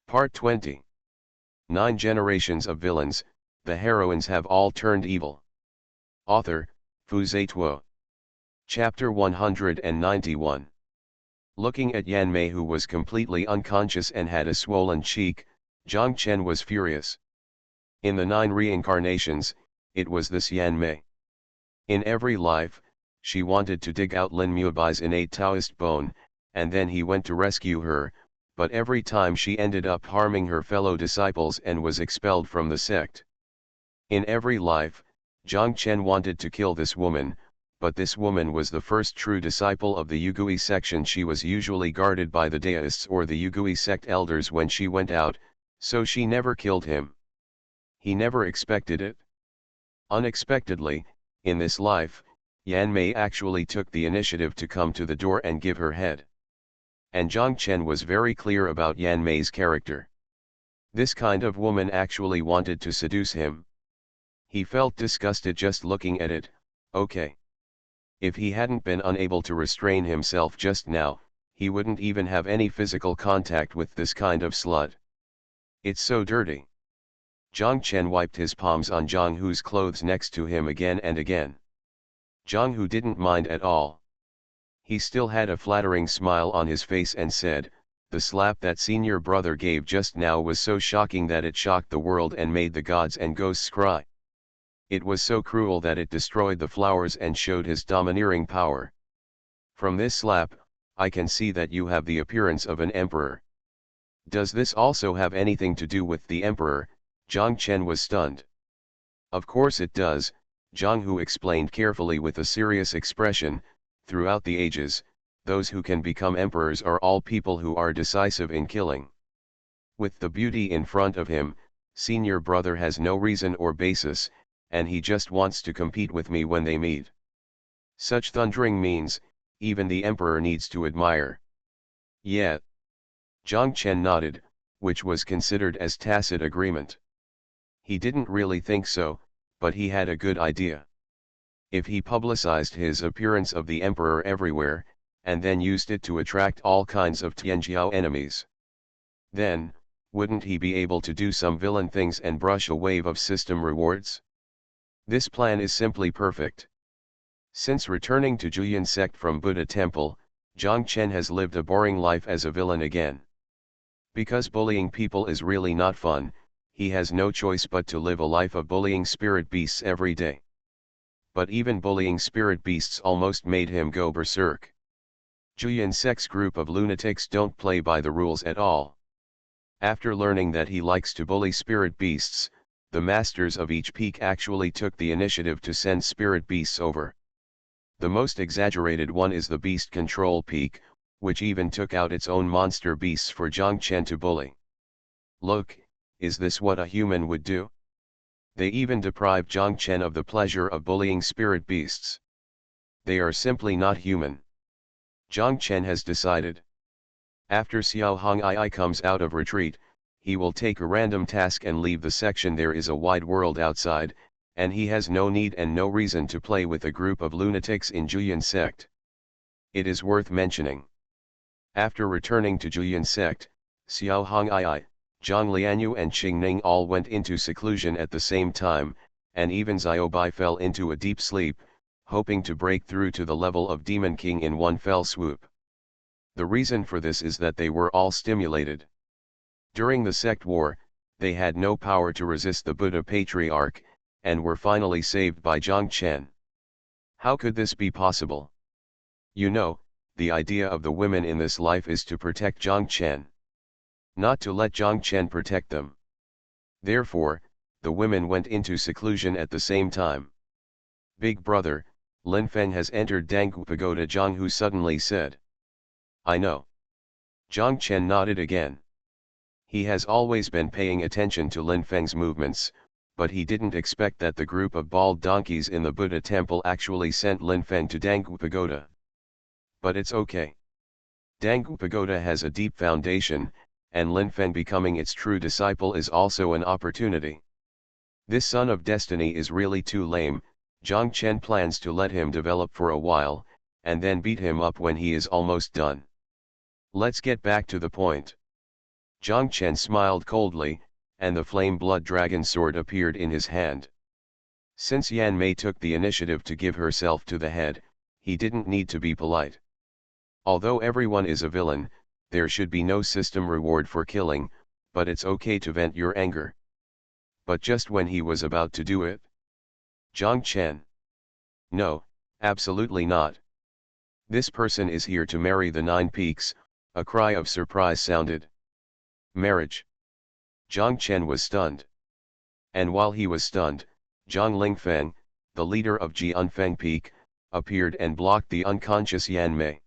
Part 20. 9 Generations of Villains, the heroines have all turned evil. Author, Fu Zituo. Chapter 191. Looking at Yan Mei, who was completely unconscious and had a swollen cheek, Zhang Chen was furious. In the 9 reincarnations, it was this Yan Mei. In every life, she wanted to dig out Lin Muibai's innate Taoist bone, and then he went to rescue her, but every time she ended up harming her fellow disciples and was expelled from the sect. In every life, Zhang Chen wanted to kill this woman, but this woman was the first true disciple of the Yugui section. She was usually guarded by the Daoists or the Yugui sect elders when she went out, so she never killed him. He never expected it. Unexpectedly, in this life, Yan Mei actually took the initiative to come to the door and give her head. And Zhang Chen was very clear about Yan Mei's character. This kind of woman actually wanted to seduce him. He felt disgusted just looking at it. Okay. If he hadn't been unable to restrain himself just now, he wouldn't even have any physical contact with this kind of slut. It's so dirty. Zhang Chen wiped his palms on Zhang Hu's clothes next to him again and again. Zhang Hu didn't mind at all. He still had a flattering smile on his face and said, "The slap that senior brother gave just now was so shocking that it shocked the world and made the gods and ghosts cry. It was so cruel that it destroyed the flowers and showed his domineering power. From this slap, I can see that you have the appearance of an emperor." "Does this also have anything to do with the emperor?" Zhang Chen was stunned. "Of course it does," Zhang Hu explained carefully with a serious expression. "Throughout the ages, those who can become emperors are all people who are decisive in killing. With the beauty in front of him, senior brother has no reason or basis, and he just wants to compete with me when they meet. Such thundering means, even the emperor needs to admire." "Yeah." Zhang Chen nodded, which was considered as tacit agreement. He didn't really think so, but he had a good idea. If he publicized his appearance of the emperor everywhere, and then used it to attract all kinds of Tianjiao enemies, then, wouldn't he be able to do some villain things and brush a wave of system rewards? This plan is simply perfect. Since returning to Juyin sect from Buddha temple, Zhang Chen has lived a boring life as a villain again. Because bullying people is really not fun, he has no choice but to live a life of bullying spirit beasts every day. But even bullying spirit beasts almost made him go berserk. Juyin sect's group of lunatics don't play by the rules at all. After learning that he likes to bully spirit beasts, the masters of each peak actually took the initiative to send spirit beasts over. The most exaggerated one is the beast control peak, which even took out its own monster beasts for Zhang Chen to bully. Look, is this what a human would do? They even deprived Zhang Chen of the pleasure of bullying spirit beasts. They are simply not human. Zhang Chen has decided. After Xiao Hong'ai comes out of retreat, he will take a random task and leave the section. There is a wide world outside, and he has no need and no reason to play with a group of lunatics in Juyin sect. It is worth mentioning. After returning to Juyin sect, Xiao Hong'ai, Zhang Lianyu and Qing Ning all went into seclusion at the same time, and even Xiaobai fell into a deep sleep, hoping to break through to the level of Demon King in one fell swoop. The reason for this is that they were all stimulated. During the sect war, they had no power to resist the Buddha Patriarch, and were finally saved by Zhang Chen. How could this be possible? You know, the idea of the women in this life is to protect Zhang Chen. Not to let Zhang Chen protect them. Therefore, the women went into seclusion at the same time. "Big brother, Lin Feng has entered Dangu Pagoda," Zhang Hu suddenly said. "I know." Zhang Chen nodded again. He has always been paying attention to Lin Feng's movements, but he didn't expect that the group of bald donkeys in the Buddha temple actually sent Lin Feng to Dangu Pagoda. But it's okay. Dangu Pagoda has a deep foundation, and Lin Feng becoming its true disciple is also an opportunity. This son of destiny is really too lame. Zhang Chen plans to let him develop for a while, and then beat him up when he is almost done. Let's get back to the point. Zhang Chen smiled coldly, and the flame blood dragon sword appeared in his hand. Since Yan Mei took the initiative to give herself to the head, he didn't need to be polite. Although everyone is a villain, there should be no system reward for killing, but it's okay to vent your anger. But just when he was about to do it, Zhang Chen. No, absolutely not. This person is here to marry the Nine Peaks. A cry of surprise sounded. Marriage. Zhang Chen was stunned. And while he was stunned, Zhang Lingfeng, the leader of Jianfeng Peak, appeared and blocked the unconscious Yan Mei.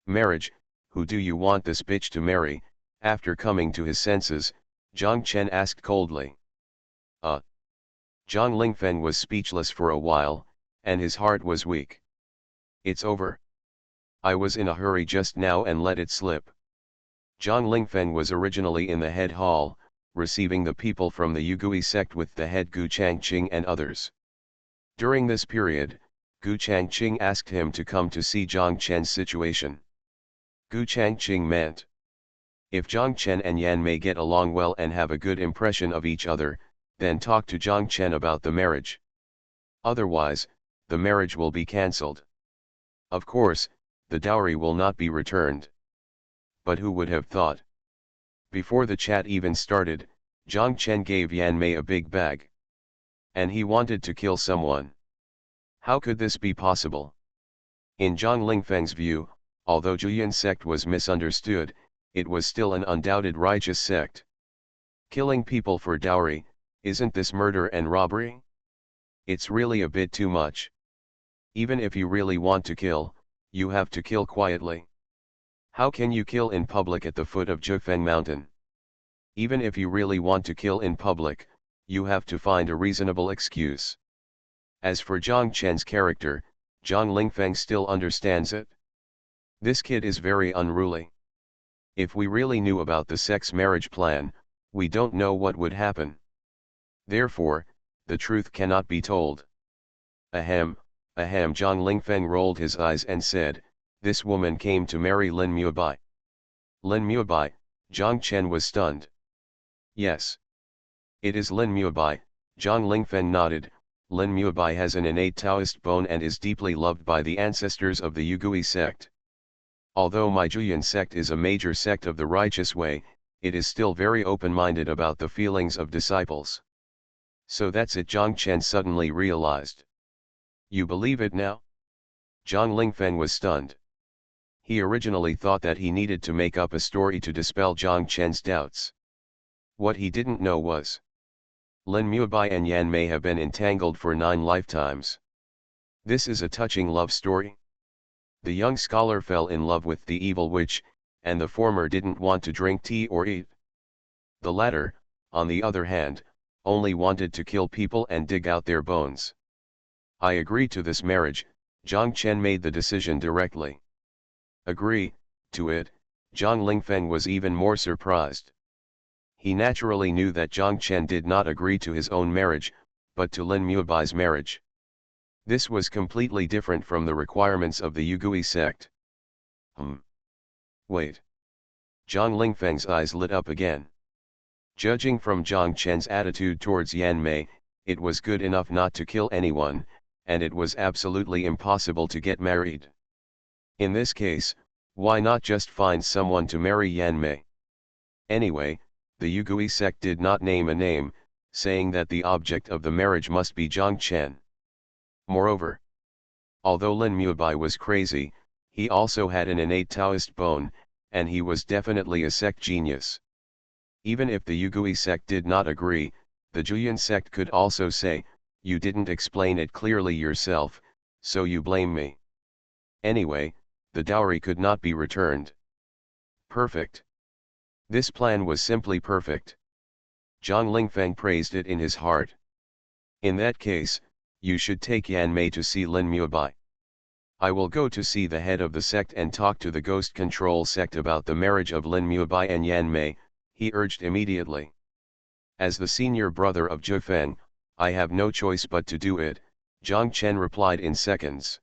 Marriage, who do you want this bitch to marry? After coming to his senses, Zhang Chen asked coldly. Zhang Lingfeng was speechless for a while, and his heart was weak. It's over. I was in a hurry just now and let it slip. Zhang Lingfeng was originally in the head hall, receiving the people from the Yugui sect with the head Gu Changqing and others. During this period, Gu Changqing asked him to come to see Zhang Chen's situation. Gu Changqing meant, if Zhang Chen and Yan Mei get along well and have a good impression of each other, then talk to Zhang Chen about the marriage. Otherwise, the marriage will be cancelled. Of course, the dowry will not be returned. But who would have thought? Before the chat even started, Zhang Chen gave Yan Mei a big bag. And he wanted to kill someone. How could this be possible? In Zhang Lingfeng's view, although Juyan sect was misunderstood, it was still an undoubted righteous sect. Killing people for dowry, isn't this murder and robbery? It's really a bit too much. Even if you really want to kill, you have to kill quietly. How can you kill in public at the foot of Zhifeng Mountain? Even if you really want to kill in public, you have to find a reasonable excuse. As for Zhang Chen's character, Zhang Lingfeng still understands it. This kid is very unruly. If we really knew about the sex marriage plan, we don't know what would happen. Therefore, the truth cannot be told. Ahem, Zhang Lingfeng rolled his eyes and said, this woman came to marry Lin Mubai. Lin Mubai, Zhang Chen was stunned. Yes. It is Lin Mubai, Zhang Lingfeng nodded. Lin Mubai has an innate Taoist bone and is deeply loved by the ancestors of the Yugui sect. Although my Juyan sect is a major sect of the righteous way, it is still very open-minded about the feelings of disciples. So that's it, Zhang Chen suddenly realized. You believe it now? Zhang Lingfeng was stunned. He originally thought that he needed to make up a story to dispel Zhang Chen's doubts. What he didn't know was, Lin Mubai and Yan Mei have been entangled for 9 lifetimes. This is a touching love story. The young scholar fell in love with the evil witch, and the former didn't want to drink tea or eat. The latter, on the other hand, only wanted to kill people and dig out their bones. I agree to this marriage. Zhang Chen made the decision directly. Agree to it? Zhang Lingfeng was even more surprised. He naturally knew that Zhang Chen did not agree to his own marriage, but to Lin Muabai's marriage. This was completely different from the requirements of the Yugui sect. Wait. Zhang Lingfeng's eyes lit up again. Judging from Zhang Chen's attitude towards Yan Mei, it was good enough not to kill anyone, and it was absolutely impossible to get married. In this case, why not just find someone to marry Yan Mei? Anyway, the Yugui sect did not name a name, saying that the object of the marriage must be Zhang Chen. Moreover, although Lin Mubai was crazy, he also had an innate Taoist bone, and he was definitely a sect genius. Even if the Yugui sect did not agree, the Juyan sect could also say, you didn't explain it clearly yourself, so you blame me. Anyway, the dowry could not be returned. Perfect. This plan was simply perfect. Zhang Lingfeng praised it in his heart. In that case, you should take Yan Mei to see Lin Mubai. I will go to see the head of the sect and talk to the ghost control sect about the marriage of Lin Mubai and Yan Mei, he urged immediately. As the senior brother of Zhifeng, I have no choice but to do it, Zhang Chen replied in seconds.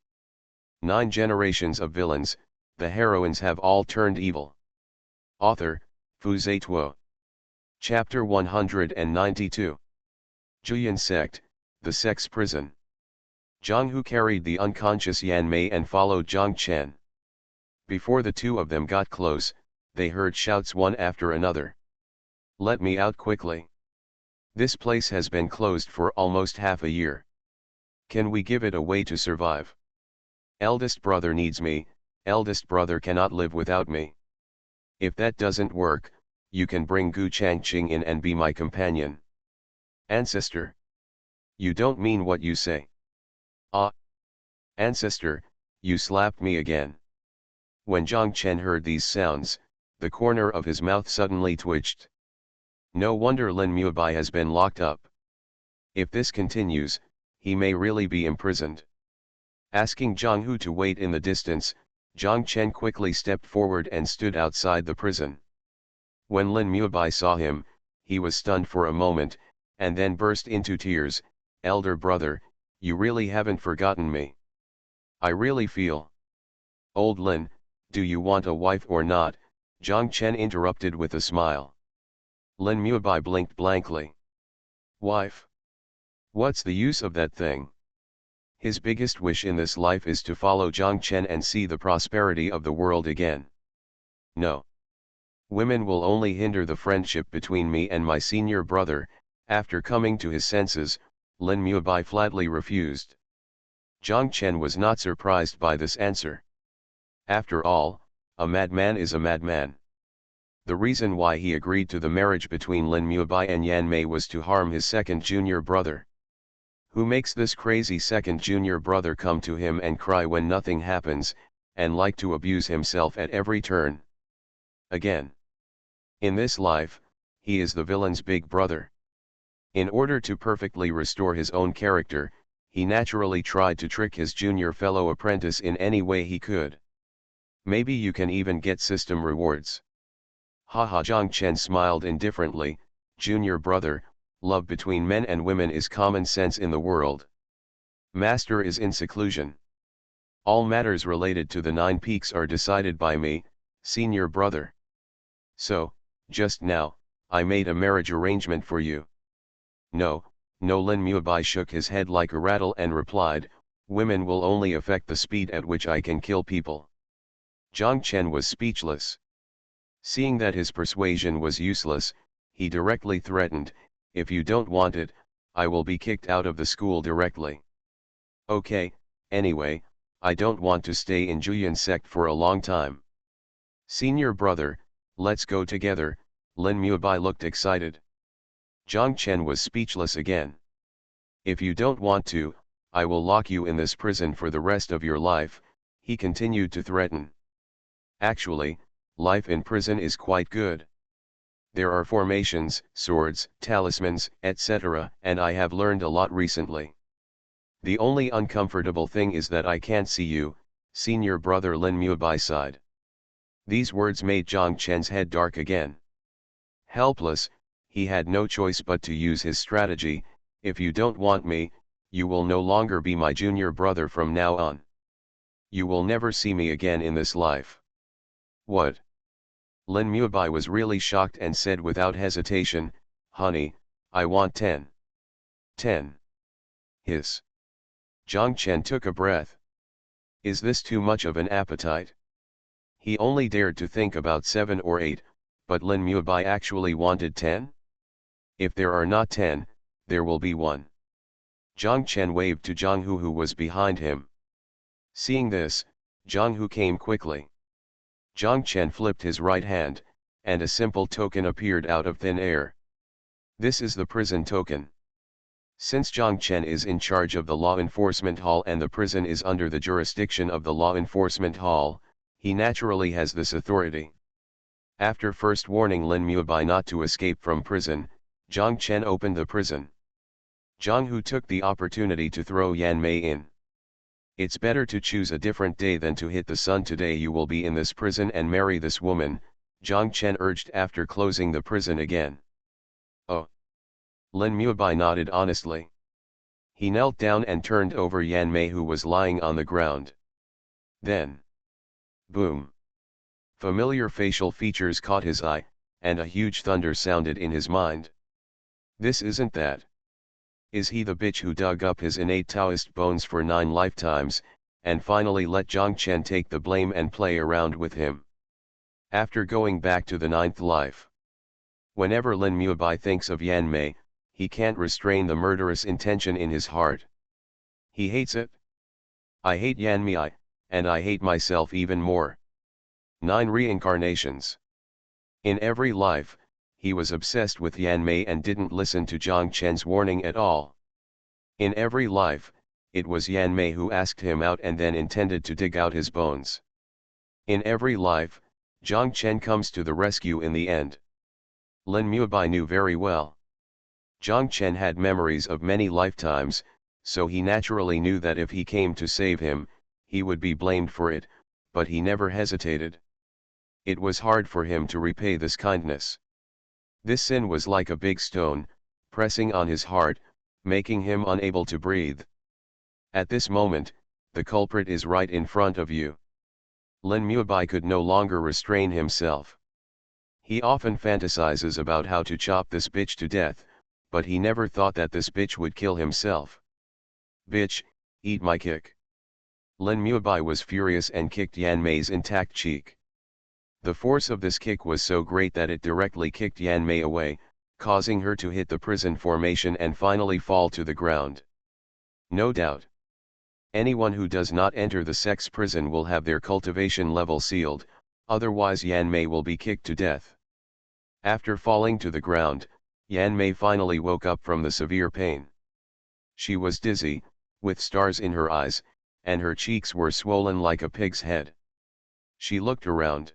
9 generations of villains, the heroines have all turned evil. Author, Fuzai Tuo. Chapter 192. Juyan Sect, the Sex Prison. Zhang Hu carried the unconscious Yan Mei and followed Zhang Chen. Before the two of them got close, they heard shouts one after another. "Let me out quickly. This place has been closed for almost half a year. Can we give it a way to survive? Eldest brother needs me, eldest brother cannot live without me. If that doesn't work, you can bring Gu Changqing in and be my companion." "Ancestor. You don't mean what you say." "Ah. Ancestor, you slapped me again." When Zhang Chen heard these sounds, the corner of his mouth suddenly twitched. No wonder Lin Mubai has been locked up. If this continues, he may really be imprisoned. Asking Zhang Hu to wait in the distance, Zhang Chen quickly stepped forward and stood outside the prison. When Lin Mubai saw him, he was stunned for a moment, and then burst into tears. "Elder brother, you really haven't forgotten me. I really feel." "Old Lin, do you want a wife or not?" Zhang Chen interrupted with a smile. Lin Mubai blinked blankly. "Wife? What's the use of that thing?" His biggest wish in this life is to follow Zhang Chen and see the prosperity of the world again. "No. Women will only hinder the friendship between me and my senior brother." After coming to his senses, Lin Mubai flatly refused. Zhang Chen was not surprised by this answer. After all, a madman is a madman. The reason why he agreed to the marriage between Lin Mubai and Yan Mei was to harm his second junior brother. Who makes this crazy second junior brother come to him and cry when nothing happens, and like to abuse himself at every turn? Again. In this life, he is the villain's big brother. In order to perfectly restore his own character, he naturally tried to trick his junior fellow apprentice in any way he could. Maybe you can even get system rewards. Haha. Zhang Chen smiled indifferently. "Junior brother, love between men and women is common sense in the world. Master is in seclusion. All matters related to the 9 peaks are decided by me, senior brother. So, just now, I made a marriage arrangement for you." "No, no." Lin Mubai shook his head like a rattle and replied, "Women will only affect the speed at which I can kill people." Zhang Chen was speechless. Seeing that his persuasion was useless, he directly threatened, "If you don't want it, I will be kicked out of the school directly." "Okay, anyway, I don't want to stay in Juyan sect for a long time. Senior brother, let's go together." Lin Mubai looked excited. Zhang Chen was speechless again. "If you don't want to, I will lock you in this prison for the rest of your life," he continued to threaten. Actually, life in prison is quite good. There are formations, swords, talismans, etc., and I have learned a lot recently. The only uncomfortable thing is that I can't see you, senior brother." Lin Mubai sighed. These words made Zhang Chen's head dark again. Helpless, he had no choice but to use his strategy. "If you don't want me, you will no longer be my junior brother from now on. You will never see me again in this life." "What?" Lin Mubai was really shocked and said without hesitation, "Honey, I want 10. 10. Hiss. Zhang Chen took a breath. Is this too much of an appetite? He only dared to think about 7 or 8, but Lin Mubai actually wanted 10? "If there are not 10, there will be 1. Zhang Chen waved to Zhang Hu, who was behind him. Seeing this, Zhang Hu came quickly. Zhang Chen flipped his right hand, and a simple token appeared out of thin air. This is the prison token. Since Zhang Chen is in charge of the Law Enforcement Hall and the prison is under the jurisdiction of the Law Enforcement Hall, he naturally has this authority. After first warning Lin Mubai not to escape from prison, Zhang Chen opened the prison. Zhang Hu took the opportunity to throw Yan Mei in. "It's better to choose a different day than to hit the sun today. You will be in this prison and marry this woman," Zhang Chen urged after closing the prison again. "Oh." Lin Mubai nodded honestly. He knelt down and turned over Yan Mei, who was lying on the ground. Then, boom! Familiar facial features caught his eye, and a huge thunder sounded in his mind. This isn't that. Is he the bitch who dug up his innate Taoist bones for 9 lifetimes, and finally let Zhang Chen take the blame and play around with him? After going back to the 9th life. Whenever Lin Muibai thinks of Yan Mei, he can't restrain the murderous intention in his heart. He hates it. I hate Yan Mei, and I hate myself even more. 9 reincarnations. In every life, he was obsessed with Yan Mei and didn't listen to Zhang Chen's warning at all. In every life, it was Yan Mei who asked him out and then intended to dig out his bones. In every life, Zhang Chen comes to the rescue in the end. Lin Muibai knew very well. Zhang Chen had memories of many lifetimes, so he naturally knew that if he came to save him, he would be blamed for it, but he never hesitated. It was hard for him to repay this kindness. This sin was like a big stone, pressing on his heart, making him unable to breathe. At this moment, the culprit is right in front of you. Lin Muibai could no longer restrain himself. He often fantasizes about how to chop this bitch to death, but he never thought that this bitch would kill himself. Bitch, eat my kick. Lin Muibai was furious and kicked Yan Mei's intact cheek. The force of this kick was so great that it directly kicked Yan Mei away, causing her to hit the prison formation and finally fall to the ground. No doubt. Anyone who does not enter the sex prison will have their cultivation level sealed, otherwise Yan Mei will be kicked to death. After falling to the ground, Yan Mei finally woke up from the severe pain. She was dizzy, with stars in her eyes, and her cheeks were swollen like a pig's head. She looked around.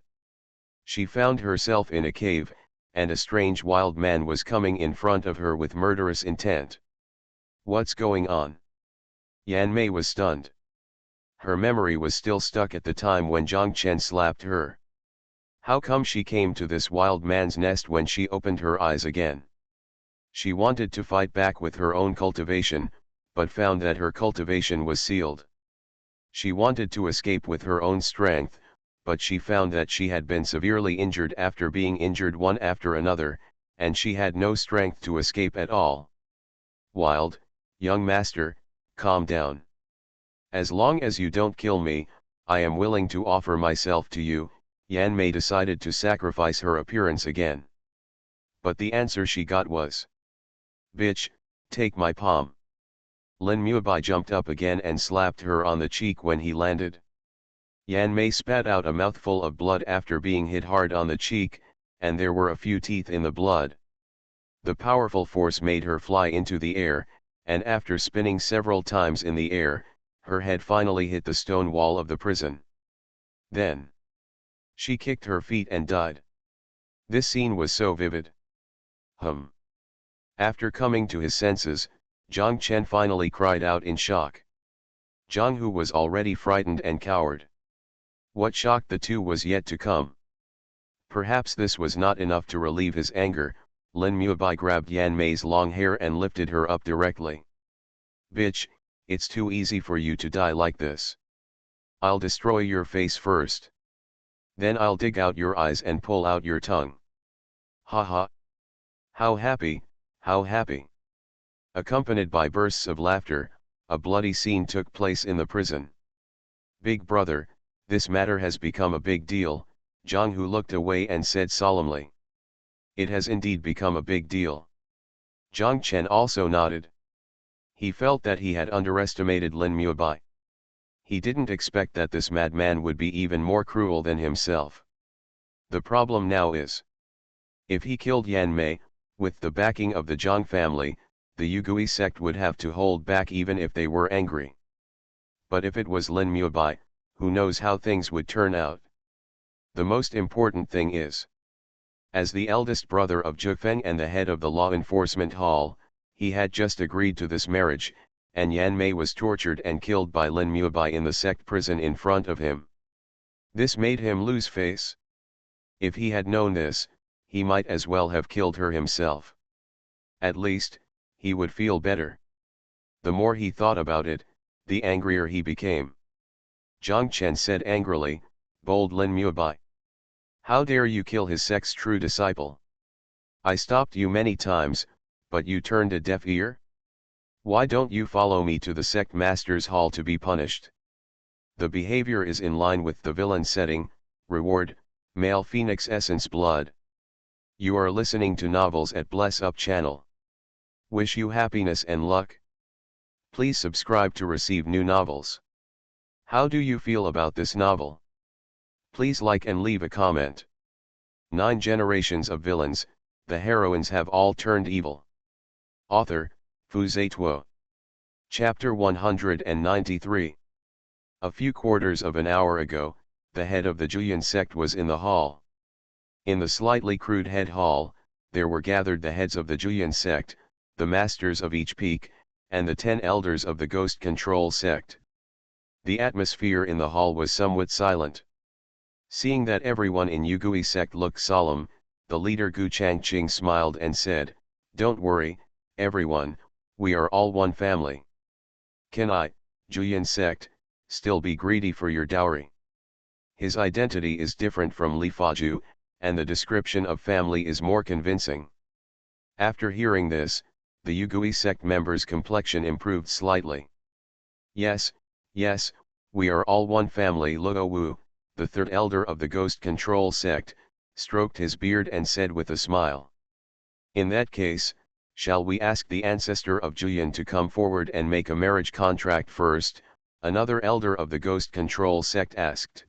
She found herself in a cave, and a strange wild man was coming in front of her with murderous intent. What's going on? Yan Mei was stunned. Her memory was still stuck at the time when Zhang Chen slapped her. How come she came to this wild man's nest when she opened her eyes again? She wanted to fight back with her own cultivation, but found that her cultivation was sealed. She wanted to escape with her own strength, but she found that she had been severely injured after being injured one after another, and she had no strength to escape at all. Wild, young master, calm down. As long as you don't kill me, I am willing to offer myself to you. Yan Mei decided to sacrifice her appearance again. But the answer she got was, bitch, take my palm. Lin Muibai jumped up again and slapped her on the cheek when he landed. Yan Mei spat out a mouthful of blood after being hit hard on the cheek, and there were a few teeth in the blood. The powerful force made her fly into the air, and after spinning several times in the air, her head finally hit the stone wall of the prison. Then she kicked her feet and died. This scene was so vivid. After coming to his senses, Zhang Chen finally cried out in shock. Zhang Hu was already frightened and coward. What shocked the two was yet to come. Perhaps this was not enough to relieve his anger. Lin Muibai grabbed Yan Mei's long hair and lifted her up directly. Bitch, it's too easy for you to die like this. I'll destroy your face first. Then I'll dig out your eyes and pull out your tongue. Ha ha. How happy, how happy. Accompanied by bursts of laughter, a bloody scene took place in the prison. Big brother, this matter has become a big deal. Zhang Hu looked away and said solemnly. It has indeed become a big deal. Zhang Chen also nodded. He felt that he had underestimated Lin Muibai. He didn't expect that this madman would be even more cruel than himself. The problem now is, if he killed Yan Mei, with the backing of the Zhang family, the Yugui sect would have to hold back even if they were angry. But if it was Lin Muibai, who knows how things would turn out. The most important thing is, as the eldest brother of Zhu Feng and the head of the law enforcement hall, he had just agreed to this marriage, and Yan Mei was tortured and killed by Lin Muibai in the sect prison in front of him. This made him lose face. If he had known this, he might as well have killed her himself. At least, he would feel better. The more he thought about it, the angrier he became. Zhang Chen said angrily, bold Lin Muibai. How dare you kill his sect's true disciple? I stopped you many times, but you turned a deaf ear? Why don't you follow me to the sect master's hall to be punished? The behavior is in line with the villain setting, reward, male phoenix essence blood. You are listening to novels at Bless Up channel. Wish you happiness and luck. Please subscribe to receive new novels. How do you feel about this novel? Please like and leave a comment. 9 generations of villains, the heroines have all turned evil. Author, Xuanhuan. Chapter 193. A few quarters of an hour ago, the head of the Julian sect was in the hall. In the slightly crude head hall, there were gathered the heads of the Julian sect, the masters of each peak, and the 10 elders of the ghost control sect. The atmosphere in the hall was somewhat silent. Seeing that everyone in Yugui sect looked solemn, the leader Gu Changqing smiled and said, "Don't worry, everyone, we are all one family. Can I, Julian sect, still be greedy for your dowry?" His identity is different from Li Faju, and the description of family is more convincing. After hearing this, the Yugui sect members' complexion improved slightly. Yes, yes, we are all one family. Luo Wu, the third elder of the ghost control sect, stroked his beard and said with a smile. In that case, shall we ask the ancestor of Julian to come forward and make a marriage contract first? Another elder of the ghost control sect asked.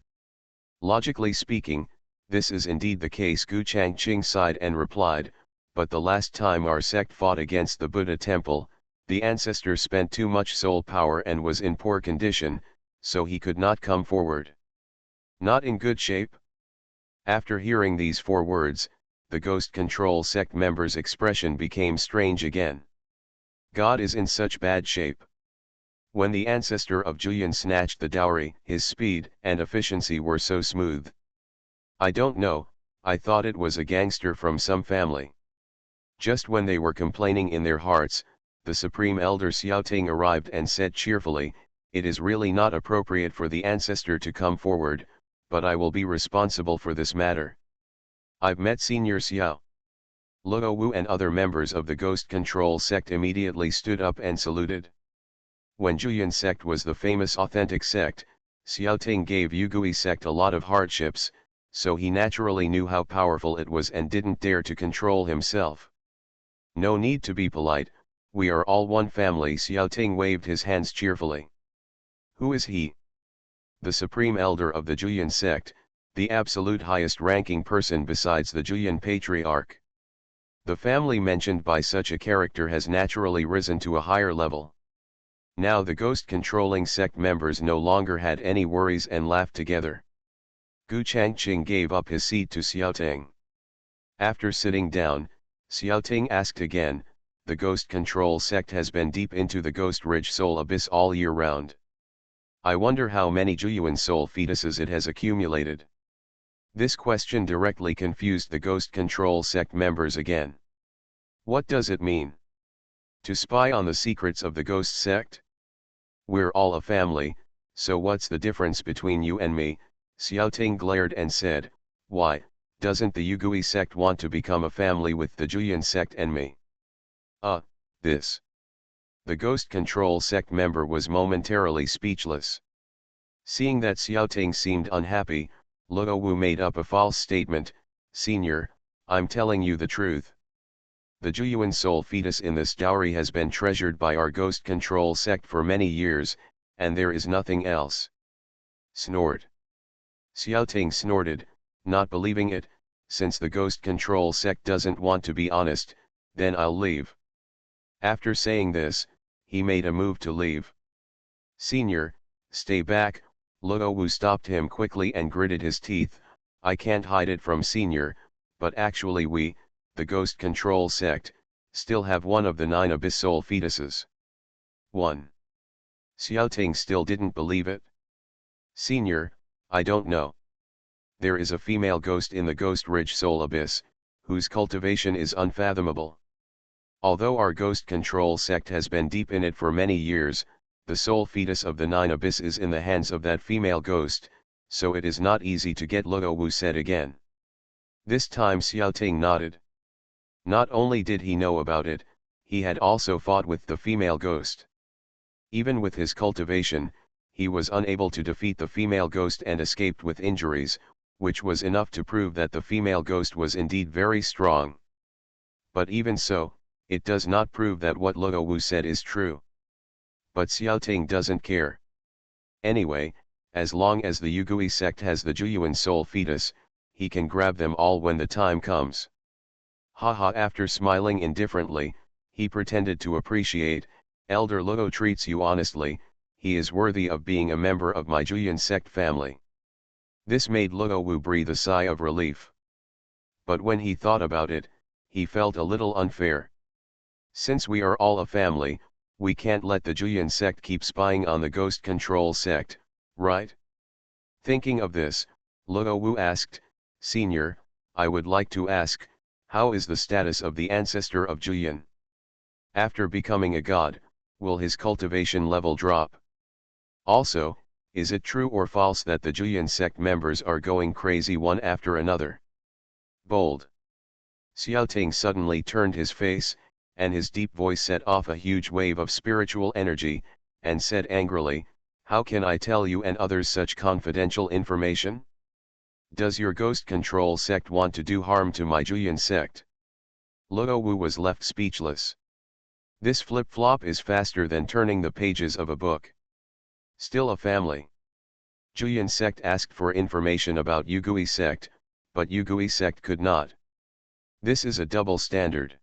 Logically speaking, this is indeed the case. Gu Changqing sighed and replied, but the last time our sect fought against the Buddha temple, the ancestor spent too much soul power and was in poor condition, so he could not come forward. Not in good shape? After hearing these 4 words, the ghost control sect member's expression became strange again. God is in such bad shape. When the ancestor of Julian snatched the dowry, his speed and efficiency were so smooth. I don't know, I thought it was a gangster from some family. Just when they were complaining in their hearts, the Supreme Elder Xiaoting arrived and said cheerfully, "It is really not appropriate for the ancestor to come forward, but I will be responsible for this matter. I've met Senior Xiao." Luo Wu and other members of the ghost control sect immediately stood up and saluted. When Julian sect was the famous authentic sect, Xiaoting gave Yugui sect a lot of hardships, so he naturally knew how powerful it was and didn't dare to control himself. No need to be polite, we are all one family. Xiaoting waved his hands cheerfully. Who is he? The supreme elder of the Julian sect, the absolute highest ranking person besides the Julian patriarch. The family mentioned by such a character has naturally risen to a higher level. Now the ghost-controlling sect members no longer had any worries and laughed together. Gu Changqing gave up his seat to Xiaoting. After sitting down, Xiaoting asked again, "The ghost control sect has been deep into the ghost-rich soul abyss all year round. I wonder how many Julian soul fetuses it has accumulated." This question directly confused the ghost control sect members again. What does it mean? To spy on the secrets of the ghost sect? We're all a family, so what's the difference between you and me? Xiaoting glared and said, "Why, doesn't the Yugui sect want to become a family with the Julian sect and me?" This. The ghost control sect member was momentarily speechless. Seeing that Xiaoting seemed unhappy, Luo Wu made up a false statement, "Senior, I'm telling you the truth. The Julian soul fetus in this dowry has been treasured by our ghost control sect for many years, and there is nothing else." Snort. Xiaoting snorted, not believing it. "Since the ghost control sect doesn't want to be honest, then I'll leave." After saying this, he made a move to leave. "Senior, stay back." Luo Wu stopped him quickly and gritted his teeth, "I can't hide it from Senior, but actually we, the ghost control sect, still have one of the 9 abyss soul fetuses." 1. Xiaoting still didn't believe it. "Senior, I don't know. There is a female ghost in the ghost-rich soul abyss, whose cultivation is unfathomable. Although our ghost control sect has been deep in it for many years, the soul fetus of the 9 abyss is in the hands of that female ghost, so it is not easy to get." Luo Wu said again. This time Xiaoting nodded. Not only did he know about it, he had also fought with the female ghost. Even with his cultivation, he was unable to defeat the female ghost and escaped with injuries, which was enough to prove that the female ghost was indeed very strong. But even so, it does not prove that what Luo Wu said is true. But Xiaoting doesn't care. Anyway, as long as the Yugui sect has the Juyuan soul fetus, he can grab them all when the time comes. Haha. After smiling indifferently, he pretended to appreciate. Elder Luo treats you honestly, he is worthy of being a member of my Juyan sect family. This made Luo Wu breathe a sigh of relief. But when he thought about it, he felt a little unfair. Since we are all a family, we can't let the Juyan sect keep spying on the ghost control sect, right? Thinking of this, Luo Wu asked, Senior, I would like to ask, how is the status of the ancestor of Juyan? After becoming a god, will his cultivation level drop? Also, is it true or false that the Juyan sect members are going crazy one after another? Bold. Xiaoting suddenly turned his face, and his deep voice set off a huge wave of spiritual energy, and said angrily, how can I tell you and others such confidential information? Does your ghost control sect want to do harm to my Juyan sect? Luo Wu was left speechless. This flip-flop is faster than turning the pages of a book. Still a family. Juyan sect asked for information about Yugui sect, but Yugui sect could not. This is a double standard.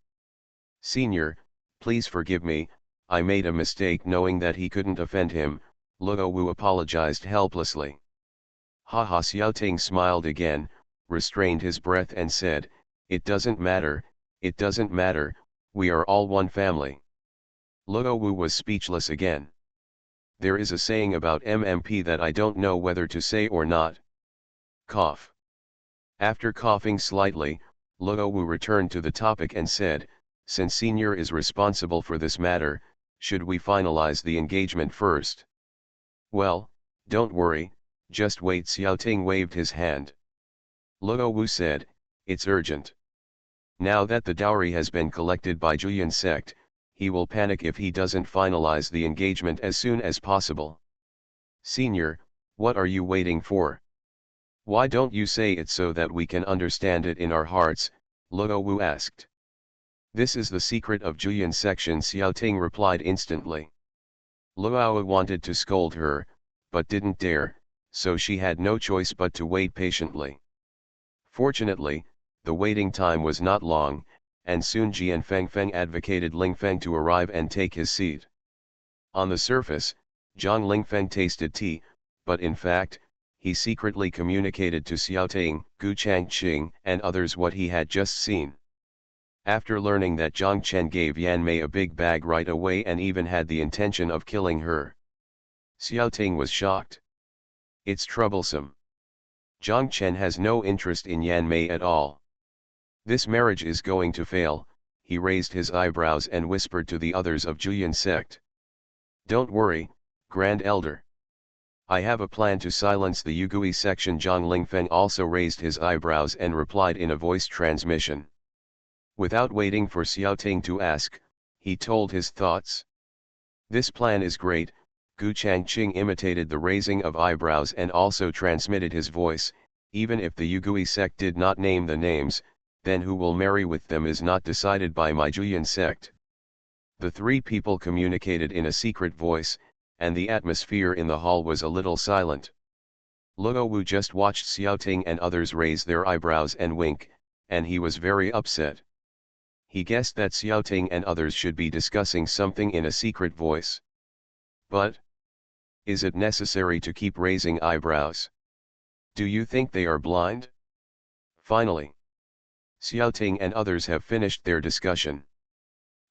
Senior, please forgive me, I made a mistake knowing that he couldn't offend him, Luo Wu apologized helplessly. Haha. Xiaoting smiled again, restrained his breath and said, it doesn't matter, we are all one family. Luo Wu was speechless again. There is a saying about MMP that I don't know whether to say or not. Cough. After coughing slightly, Luo Wu returned to the topic and said, since Senior is responsible for this matter, should we finalize the engagement first? Well, don't worry, just wait. Xiaoting waved his hand. Luo Wu said, it's urgent. Now that the dowry has been collected by Juyan sect, he will panic if he doesn't finalize the engagement as soon as possible. Senior, what are you waiting for? Why don't you say it so that we can understand it in our hearts? Luo Wu asked. This is the secret of Juyan section, Xiaoting replied instantly. Luo Wu wanted to scold her, but didn't dare, so she had no choice but to wait patiently. Fortunately, the waiting time was not long, and soon Jian Fengfeng advocated Lingfeng to arrive and take his seat. On the surface, Zhang Lingfeng tasted tea, but in fact, he secretly communicated to Xiaoting, Gu Changqing and others what he had just seen. After learning that Zhang Chen gave Yan Mei a big bag right away and even had the intention of killing her, Xiaoting was shocked. It's troublesome. Zhang Chen has no interest in Yan Mei at all. This marriage is going to fail. He raised his eyebrows and whispered to the others of Juyan sect. Don't worry, Grand Elder. I have a plan to silence the Yugui section. Zhang Lingfeng also raised his eyebrows and replied in a voice transmission. Without waiting for Xiaoting to ask, he told his thoughts. This plan is great. Gu Changqing imitated the raising of eyebrows and also transmitted his voice. Even if the Yugui sect did not name the names, then who will marry with them is not decided by my Juyan sect. The three people communicated in a secret voice, and the atmosphere in the hall was a little silent. Luo Wu just watched Xiaoting and others raise their eyebrows and wink, and he was very upset. He guessed that Xiaoting and others should be discussing something in a secret voice. But is it necessary to keep raising eyebrows? Do you think they are blind? Finally, Xiaoting and others have finished their discussion.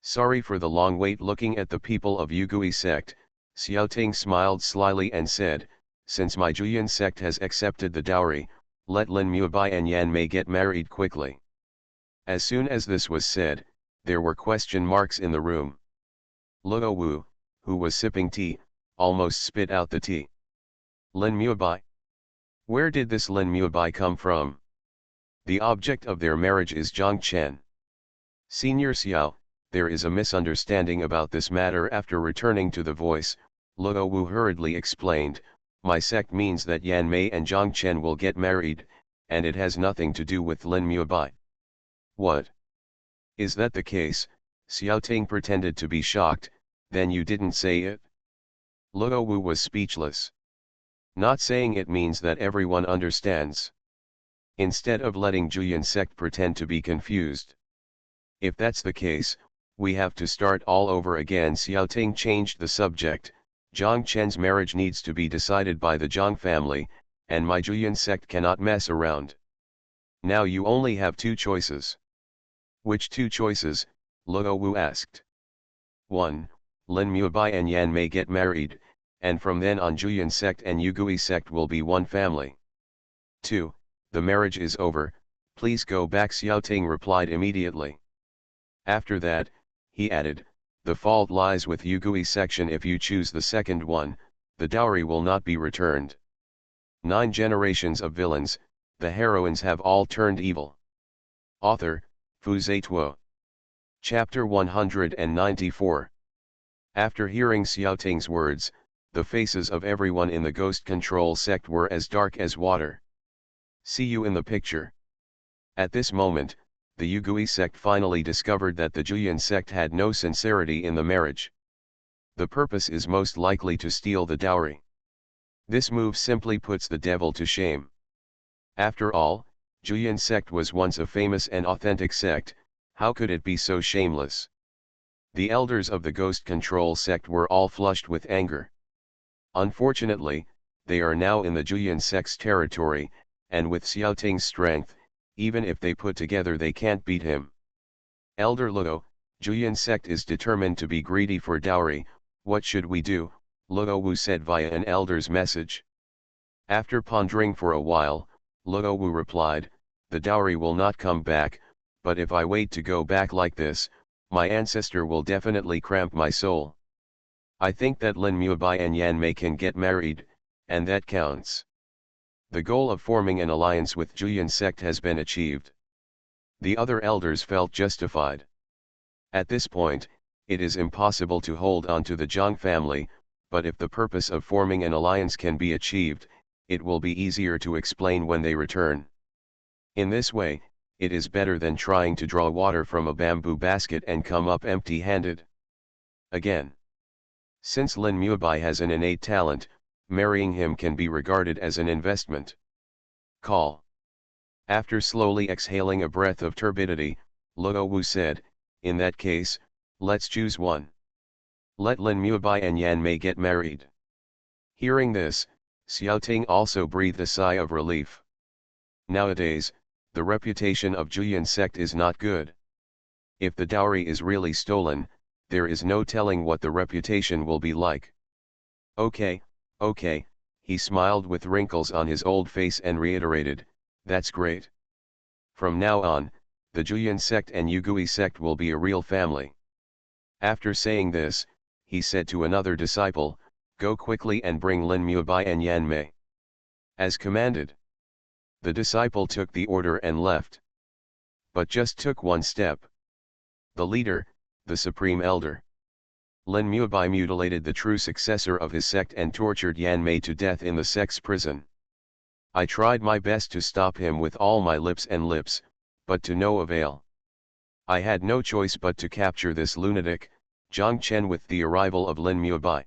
Sorry for the long wait. Looking at the people of Yugui sect, Xiaoting smiled slyly and said, since my Juyan sect has accepted the dowry, let Lin Mubai and Yan Mei get married quickly. As soon as this was said, there were question marks in the room. Luo Wu, who was sipping tea, almost spit out the tea. Lin Mubai? Where did this Lin Mubai come from? The object of their marriage is Zhang Chen. Senior Xiao, there is a misunderstanding about this matter. After returning to the voice, Luo Wu hurriedly explained, my sect means that Yan Mei and Zhang Chen will get married, and it has nothing to do with Lin Mubai. What? Is that the case? Xiao Ting pretended to be shocked, then you didn't say it? Luo Wu was speechless. Not saying it means that everyone understands. Instead of letting Juyan sect pretend to be confused. If that's the case, we have to start all over again. Xiao Ting changed the subject. Zhang Chen's marriage needs to be decided by the Zhang family, and my Juyan sect cannot mess around. Now you only have two choices. Which two choices? Luo Wu asked. 1. Lin Mubai and Yan Mei get married, and from then on Juyan sect and Yugui sect will be one family. 2. The marriage is over, please go back. Xiao Ting replied immediately. After that, he added, the fault lies with Yugui section. If you choose the second one, the dowry will not be returned. 9 generations of villains, the heroines have all turned evil. Author, Fu Zituo. Chapter 194. After hearing Xiao Ting's words, the faces of everyone in the ghost control sect were as dark as water. See you in the picture. At this moment, the Yugui sect finally discovered that the Juyan sect had no sincerity in the marriage. The purpose is most likely to steal the dowry. This move simply puts the devil to shame. After all, Juyan sect was once a famous and authentic sect, how could it be so shameless? The elders of the ghost control sect were all flushed with anger. Unfortunately, they are now in the Juyan sect's territory, and with Xiao Ting's strength, even if they put together they can't beat him. Elder Luo, Juyan sect is determined to be greedy for dowry, what should we do? Luo Wu said via an elder's message. After pondering for a while, Luo Wu replied, the dowry will not come back, but if I wait to go back like this, my ancestor will definitely cramp my soul. I think that Lin Mubai and Yan Mei can get married, and that counts. The goal of forming an alliance with Juyan sect has been achieved. The other elders felt justified. At this point, it is impossible to hold on to the Zhang family, but if the purpose of forming an alliance can be achieved, it will be easier to explain when they return. In this way, it is better than trying to draw water from a bamboo basket and come up empty-handed. Again. Since Lin Mubai has an innate talent, marrying him can be regarded as an investment. Call. After slowly exhaling a breath of turbidity, Luo Wu said, in that case, let's choose one. Let Lin Mubai and Yan Mei get married. Hearing this, Xiao Ting also breathed a sigh of relief. Nowadays, the reputation of Juyan sect is not good. If the dowry is really stolen, there is no telling what the reputation will be like. Okay, he smiled with wrinkles on his old face and reiterated, that's great. From now on, the Juyan sect and Yugui sect will be a real family. After saying this, he said to another disciple, go quickly and bring Lin Mubai and Yan Mei. As commanded. The disciple took the order and left. But just took one step. The leader, the supreme elder. Lin Mubai mutilated the true successor of his sect and tortured Yan Mei to death in the sect's prison. I tried my best to stop him with all my lips, but to no avail. I had no choice but to capture this lunatic, Zhang Chen. With the arrival of Lin Mubai.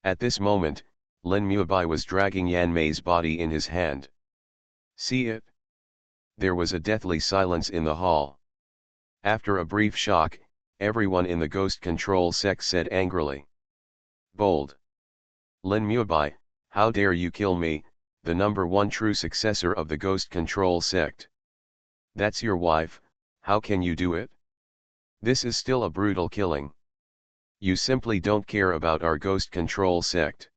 At this moment, Lin Mubai was dragging Yan Mei's body in his hand. See it? There was a deathly silence in the hall. After a brief shock, everyone in the ghost control sect said angrily. Bold. Lin Mubai, how dare you kill me, the #1 true successor of the ghost control sect. That's your wife, how can you do it? This is still a brutal killing. You simply don't care about our ghost control sect.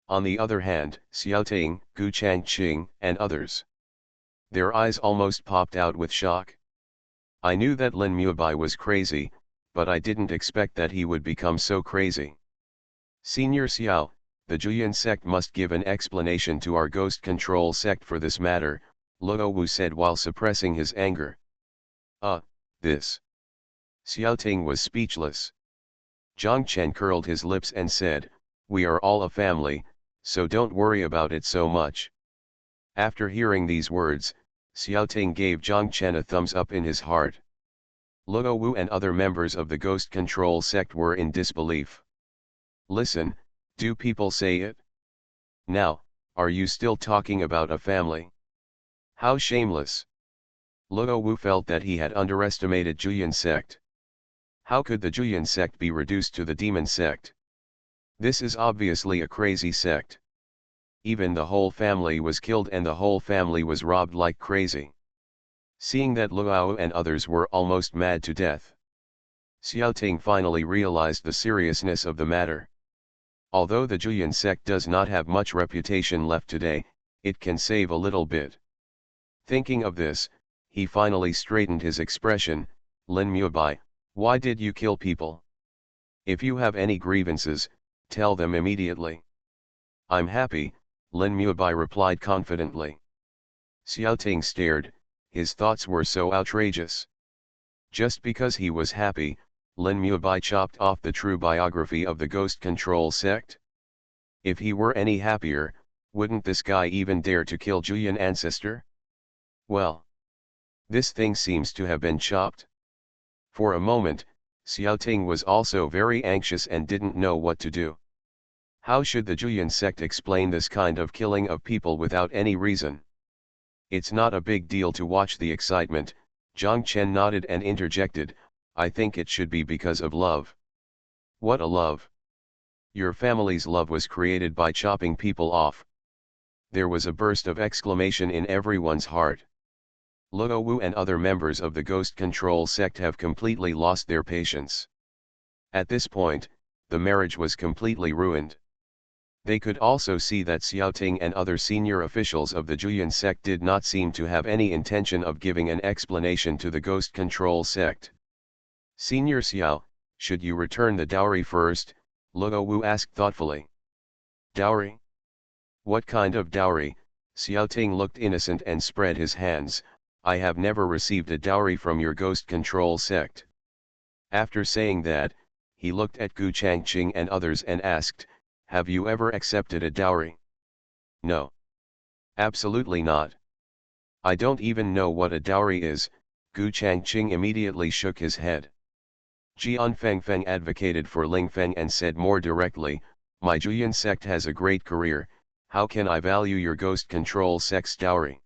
On the other hand, Xiao Ting, Gu Changqing, and others. Their eyes almost popped out with shock. I knew that Lin Mubai was crazy, but I didn't expect that he would become so crazy. Senior Xiao, the Juyan sect must give an explanation to our ghost control sect for this matter, Luo Wu said while suppressing his anger. This. Xiaoting was speechless. Zhang Chen curled his lips and said, "We are all a family, so don't worry about it so much." After hearing these words, Xiaoting gave Zhang Chen a thumbs up in his heart. Luo Wu and other members of the ghost control sect were in disbelief. "Listen, do people say it? Now, are you still talking about a family? How shameless!" Luo Wu felt that he had underestimated Juyan sect. How could the Juyan sect be reduced to the demon sect? This is obviously a crazy sect. Even the whole family was killed and the whole family was robbed like crazy. Seeing that Luo and others were almost mad to death, Xiaoting finally realized the seriousness of the matter. Although the Juyan sect does not have much reputation left today, it can save a little bit. Thinking of this, he finally straightened his expression. "Lin Mubai, why did you kill people? If you have any grievances, tell them immediately." "I'm happy," Lin Mubai replied confidently. Xiaoting stared, his thoughts were so outrageous. Just because he was happy, Lin Mubai chopped off the true biography of the ghost control sect? If he were any happier, wouldn't this guy even dare to kill Juyan ancestor? Well, this thing seems to have been chopped. For a moment, Xiaoting was also very anxious and didn't know what to do. How should the Juyan sect explain this kind of killing of people without any reason? "It's not a big deal to watch the excitement," Zhang Chen nodded and interjected, "I think it should be because of love." "What a love? Your family's love was created by chopping people off." There was a burst of exclamation in everyone's heart. Luo Wu and other members of the ghost control sect have completely lost their patience. At this point, the marriage was completely ruined. They could also see that Xiaoting and other senior officials of the Juyan sect did not seem to have any intention of giving an explanation to the ghost control sect. "Senior Xiao, should you return the dowry first?" Luo Wu asked thoughtfully. "Dowry? What kind of dowry?" Xiaoting looked innocent and spread his hands. "I have never received a dowry from your ghost control sect." After saying that, he looked at Gu Changqing and others and asked, "Have you ever accepted a dowry?" "No. Absolutely not. I don't even know what a dowry is." Gu Changqing immediately shook his head. Jian Fengfeng advocated for Ling Feng and said more directly, "My Juyan sect has a great career, how can I value your ghost control sect's dowry?"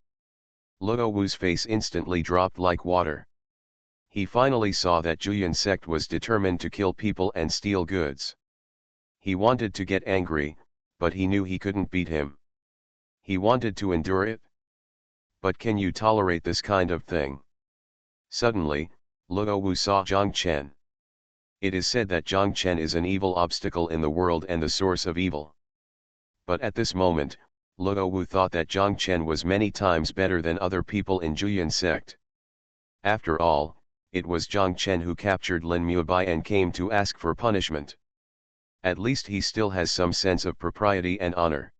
Luo Wu's face instantly dropped like water. He finally saw that Juyan sect was determined to kill people and steal goods. He wanted to get angry, but he knew he couldn't beat him. He wanted to endure it. But can you tolerate this kind of thing? Suddenly, Luo Wu saw Zhang Chen. It is said that Zhang Chen is an evil obstacle in the world and the source of evil. But at this moment, Luo Wu thought that Zhang Chen was many times better than other people in Juyan sect. After all, it was Zhang Chen who captured Lin Mubai and came to ask for punishment. At least he still has some sense of propriety and honor.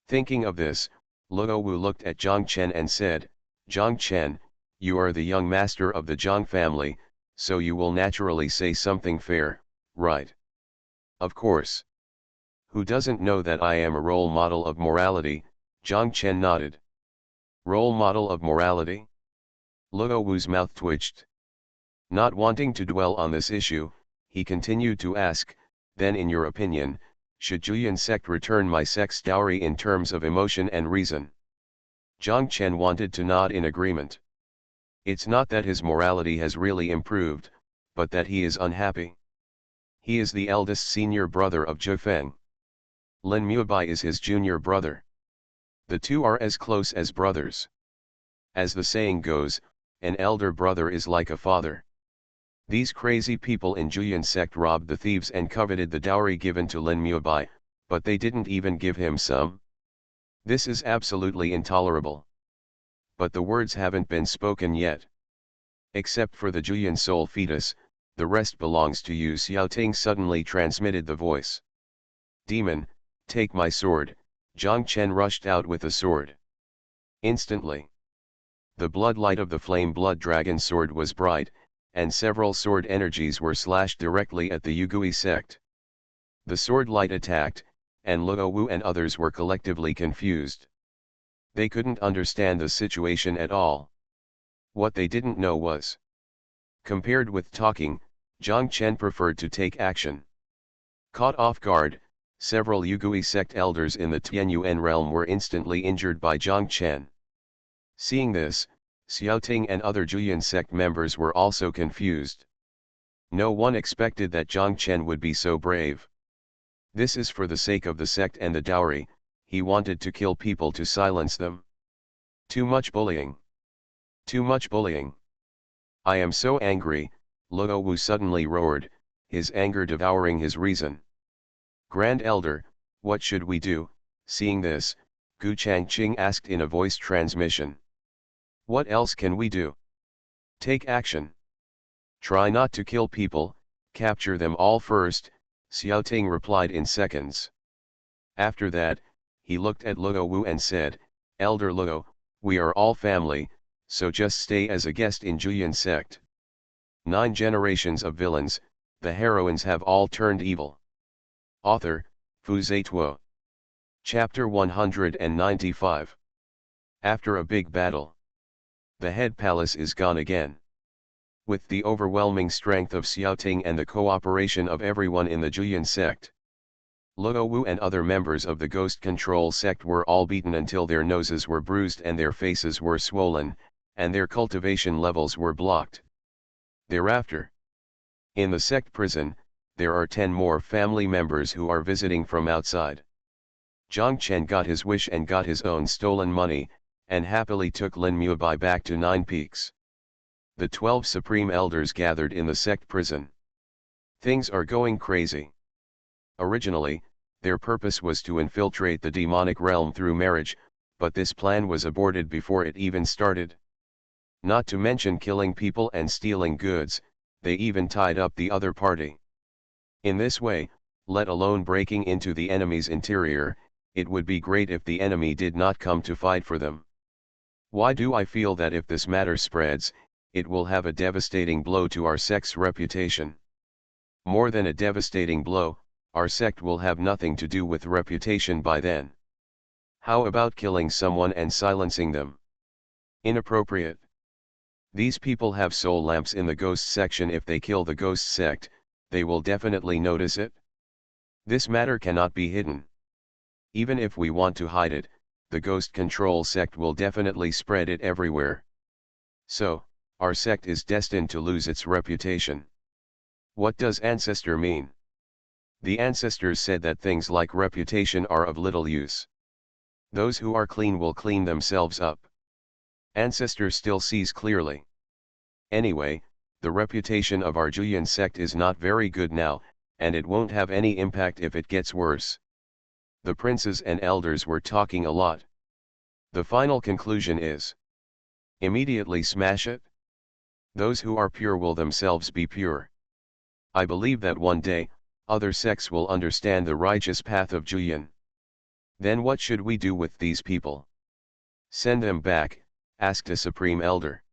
Thinking of this, Luo Wu looked at Zhang Chen and said, "Zhang Chen, you are the young master of the Zhang family, so you will naturally say something fair, right?" "Of course. Who doesn't know that I am a role model of morality?" Zhang Chen nodded. "Role model of morality?" Luo Wu's mouth twitched. Not wanting to dwell on this issue, he continued to ask, "Then in your opinion, should Juyan sect return my sect's dowry in terms of emotion and reason?" Zhang Chen wanted to nod in agreement. It's not that his morality has really improved, but that he is unhappy. He is the eldest senior brother of Zhou Feng. Lin Mubai is his junior brother. The two are as close as brothers. As the saying goes, an elder brother is like a father. These crazy people in Juyan sect robbed the thieves and coveted the dowry given to Lin Mubai, but they didn't even give him some. This is absolutely intolerable. But the words haven't been spoken yet. Except for the Juyan soul fetus, the rest belongs to you. Xiaoting suddenly transmitted the voice. "Demon, take my sword." Zhang Chen rushed out with the sword. Instantly, the bloodlight of the flame blood dragon sword was bright, and several sword energies were slashed directly at the Yugui sect. The sword light attacked, and Luo Wu and others were collectively confused. They couldn't understand the situation at all. What they didn't know was, compared with talking, Zhang Chen preferred to take action. Caught off guard, several Yugui sect elders in the Tianyuan realm were instantly injured by Zhang Chen. Seeing this, Xiaoting and other Juyan sect members were also confused. No one expected that Zhang Chen would be so brave. This is for the sake of the sect and the dowry, he wanted to kill people to silence them. Too much bullying. Too much bullying. I am so angry, Luo Wu suddenly roared, his anger devouring his reason. Grand Elder, what should we do? Seeing this, Gu Changqing asked in a voice transmission. What else can we do? Take action. Try not to kill people, capture them all first, Xiaoting replied in seconds. After that, he looked at Luo Wu and said, Elder Luo, we are all family, so just stay as a guest in Juyan sect. 9 generations of villains, the heroines have all turned evil. Author, Fu Zituo. Chapter 195. After a big battle. The head palace is gone again. With the overwhelming strength of Xiaoting and the cooperation of everyone in the Juyan sect, Luo Wu and other members of the Ghost Control sect were all beaten until their noses were bruised and their faces were swollen, and their cultivation levels were blocked. Thereafter, in the sect prison, there are 10 more family members who are visiting from outside. Zhang Chen got his wish and got his own stolen money, and happily took Lin Mubai back to Nine Peaks. The 12 Supreme Elders gathered in the sect prison. Things are going crazy. Originally, their purpose was to infiltrate the demonic realm through marriage, but this plan was aborted before it even started. Not to mention killing people and stealing goods, they even tied up the other party. In this way, let alone breaking into the enemy's interior, it would be great if the enemy did not come to fight for them. Why do I feel that if this matter spreads, it will have a devastating blow to our sect's reputation? More than a devastating blow, our sect will have nothing to do with reputation by then. How about killing someone and silencing them? Inappropriate. These people have soul lamps in the ghost section. If they kill the ghost sect, they will definitely notice it. This matter cannot be hidden. Even if we want to hide it, the Ghost Control sect will definitely spread it everywhere. So, our sect is destined to lose its reputation. What does ancestor mean? The ancestors said that things like reputation are of little use. Those who are clean will clean themselves up. Ancestor still sees clearly. Anyway, the reputation of our Juyan sect is not very good now, and it won't have any impact if it gets worse. The princes and elders were talking a lot. The final conclusion is, immediately smash it. Those who are pure will themselves be pure. I believe that one day, other sects will understand the righteous path of Juyan. Then what should we do with these people? Send them back, asked a supreme elder.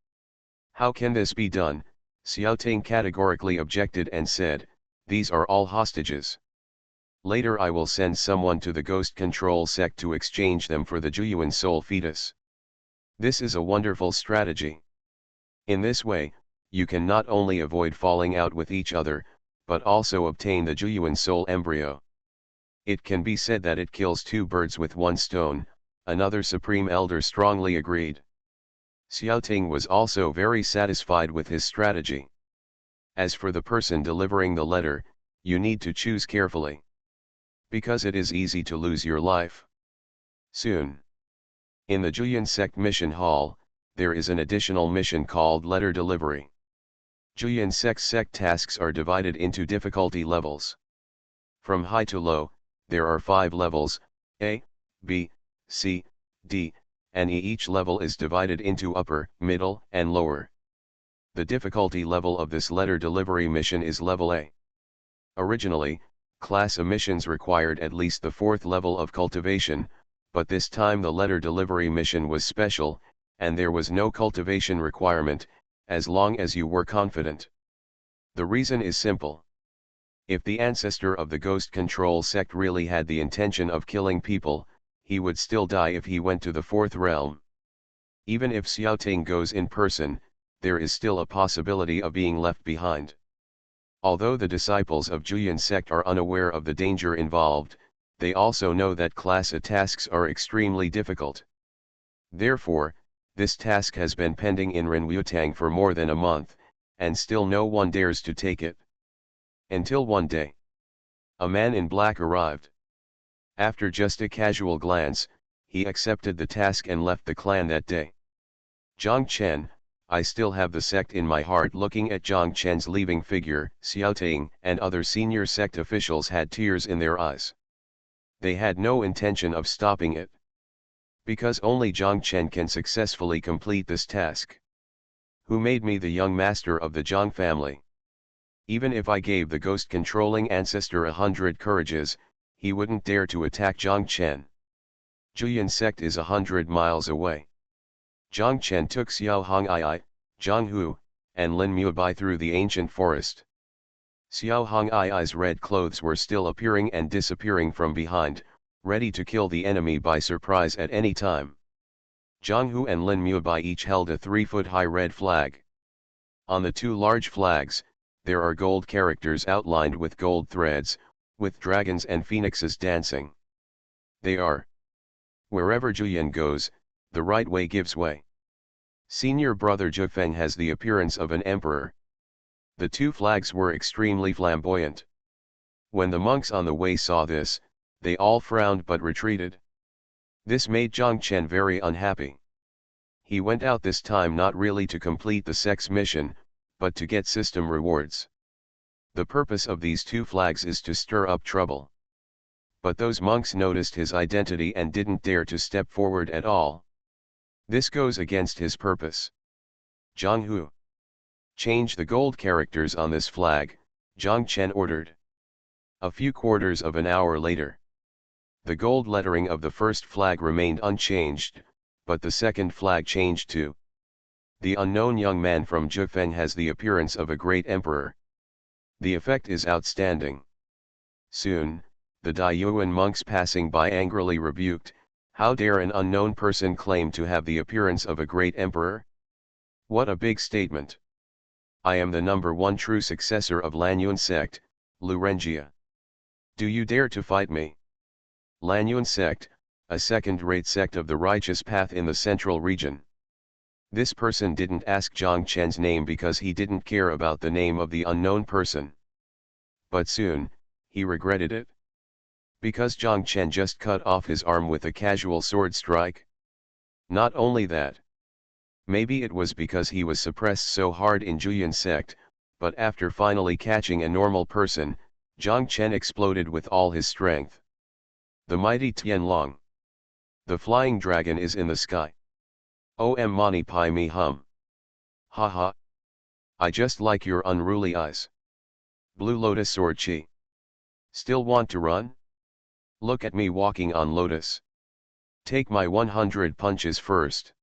How can this be done? Xiaoting categorically objected and said, these are all hostages. Later I will send someone to the Ghost Control sect to exchange them for the Juyan soul fetus. This is a wonderful strategy. In this way, you can not only avoid falling out with each other, but also obtain the Juyan soul embryo. It can be said that it kills 2 birds with 1 stone, another supreme elder strongly agreed. Xiaoting was also very satisfied with his strategy. As for the person delivering the letter, you need to choose carefully. Because it is easy to lose your life. Soon. In the Juyan sect mission hall, there is an additional mission called letter delivery. Juyan sect tasks are divided into difficulty levels. From high to low, there are 5 levels, A, B, C, D, and E. Each level is divided into upper, middle, and lower. The difficulty level of this letter delivery mission is level A. Originally, class A missions required at least the 4th level of cultivation, but this time the letter delivery mission was special, and there was no cultivation requirement, as long as you were confident. The reason is simple. If the ancestor of the ghost control sect really had the intention of killing people, he would still die if he went to the fourth realm. Even if Xiao Ting goes in person, there is still a possibility of being left behind. Although the disciples of Juyan sect are unaware of the danger involved, they also know that class A tasks are extremely difficult. Therefore, this task has been pending in Renwutang for more than a month, and still no one dares to take it. Until one day, a man in black arrived. After just a casual glance, he accepted the task and left the clan that day. Zhang Chen, I still have the sect in my heart. Looking at Zhang Chen's leaving figure, Xiao Ting and other senior sect officials had tears in their eyes. They had no intention of stopping it. Because only Zhang Chen can successfully complete this task. Who made me the young master of the Zhang family? Even if I gave the ghost-controlling ancestor 100 courages, he wouldn't dare to attack Zhang Chen. Juyan sect is 100 miles away. Zhang Chen took Xiao Hong'ai, Zhang Hu, and Lin Mubai through the ancient forest. Xiao Hong'ai's red clothes were still appearing and disappearing from behind, ready to kill the enemy by surprise at any time. Zhang Hu and Lin Mubai each held a 3-foot-high red flag. On the two large flags, there are gold characters outlined with gold threads, with dragons and phoenixes dancing. They are: wherever Juyan goes, the right way gives way. Senior brother Zhufeng has the appearance of an emperor. The two flags were extremely flamboyant. When the monks on the way saw this, they all frowned but retreated. This made Zhang Chen very unhappy. He went out this time not really to complete the sect's mission, but to get system rewards. The purpose of these two flags is to stir up trouble. But those monks noticed his identity and didn't dare to step forward at all. This goes against his purpose. Zhang Hu, change the gold characters on this flag, Zhang Chen ordered. A few quarters of an hour later, the gold lettering of the first flag remained unchanged, but the second flag changed too. The unknown young man from Zhufeng has the appearance of a great emperor. The effect is outstanding. Soon, the Daiyuan monks passing by angrily rebuked, "How dare an unknown person claim to have the appearance of a great emperor? What a big statement! I am the #1 true successor of Lanyun sect, Lurengia. Do you dare to fight me?" Lanyun sect, a second-rate sect of the righteous path in the central region. This person didn't ask Zhang Chen's name because he didn't care about the name of the unknown person. But soon, he regretted it. Because Zhang Chen just cut off his arm with a casual sword strike? Not only that. Maybe it was because he was suppressed so hard in Juyan sect, but after finally catching a normal person, Zhang Chen exploded with all his strength. The mighty Tianlong. The flying dragon is in the sky. Om mani pai me hum. Ha ha. I just like your unruly eyes. Blue Lotus Sword Chi. Still want to run? Look at me walking on Lotus. Take my 100 punches first.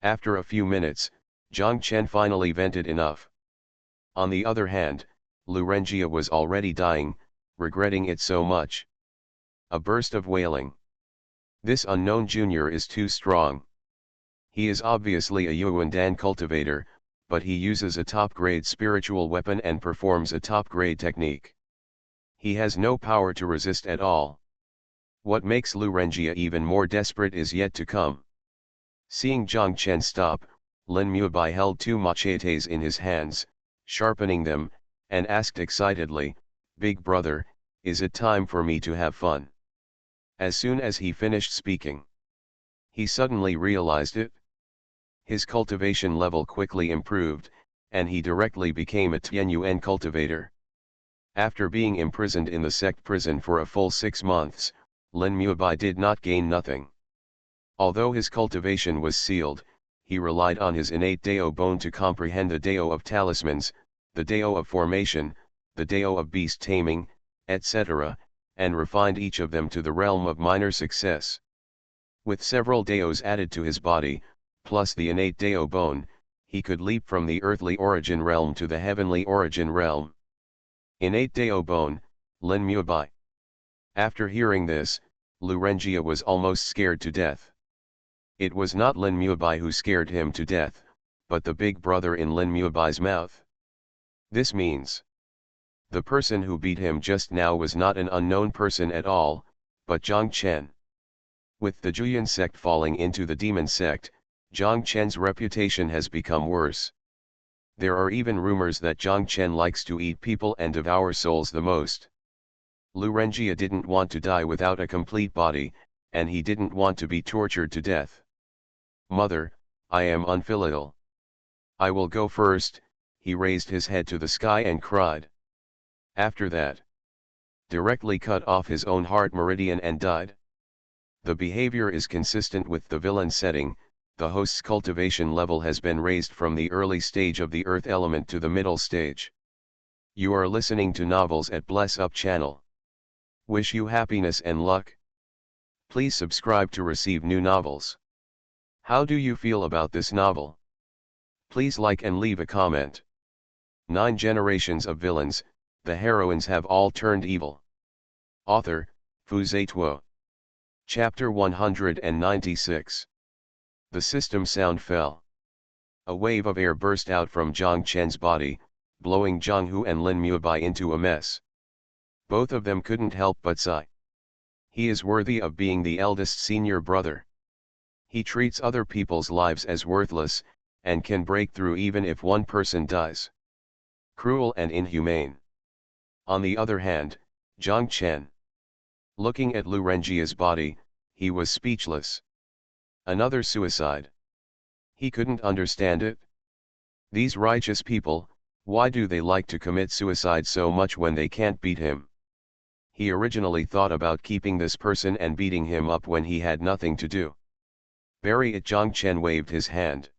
After a few minutes, Zhang Chen finally vented enough. On the other hand, Lurengia was already dying, regretting it so much. A burst of wailing. This unknown junior is too strong. He is obviously a Yuandan cultivator, but he uses a top-grade spiritual weapon and performs a top-grade technique. He has no power to resist at all. What makes Lurengia even more desperate is yet to come. Seeing Zhang Chen stop, Lin Mubai held two machetes in his hands, sharpening them, and asked excitedly, "Big brother, is it time for me to have fun?" As soon as he finished speaking, he suddenly realized it. His cultivation level quickly improved, and he directly became a Tianyuan cultivator. After being imprisoned in the sect prison for a full 6 months, Lin Mubai did not gain nothing. Although his cultivation was sealed, he relied on his innate Dao bone to comprehend the Dao of talismans, the Dao of formation, the Dao of beast taming, etc., and refined each of them to the realm of minor success. With several Daos added to his body, plus the innate Dao bone, he could leap from the earthly origin realm to the heavenly origin realm. Innate Daobon, Lin Mubai. After hearing this, Lurengia was almost scared to death. It was not Lin Mubai who scared him to death, but the big brother in Lin Mubai's mouth. This means the person who beat him just now was not an unknown person at all, but Zhang Chen. With the Juyan sect falling into the demon sect, Zhang Chen's reputation has become worse. There are even rumors that Zhang Chen likes to eat people and devour souls the most. Lurengia didn't want to die without a complete body, and he didn't want to be tortured to death. Mother, I am unfilial. I will go first, he raised his head to the sky and cried. After that, directly cut off his own heart meridian and died. The behavior is consistent with the villain setting. The host's cultivation level has been raised from the early stage of the earth element to the middle stage. You are listening to Novels at Bless Up channel. Wish you happiness and luck. Please subscribe to receive new novels. How do you feel about this novel? Please like and leave a comment. 9 generations of villains, the heroines have all turned evil. Author, Fu Zituo. Chapter 196. The system sound fell. A wave of air burst out from Zhang Chen's body, blowing Zhang Hu and Lin Mubai into a mess. Both of them couldn't help but sigh. He is worthy of being the eldest senior brother. He treats other people's lives as worthless, and can break through even if one person dies. Cruel and inhumane. On the other hand, Zhang Chen. Looking at Lurengia's body, he was speechless. Another suicide. He couldn't understand it. These righteous people, why do they like to commit suicide so much when they can't beat him? He originally thought about keeping this person and beating him up when he had nothing to do. Bury it. Zhang Chen waved his hand.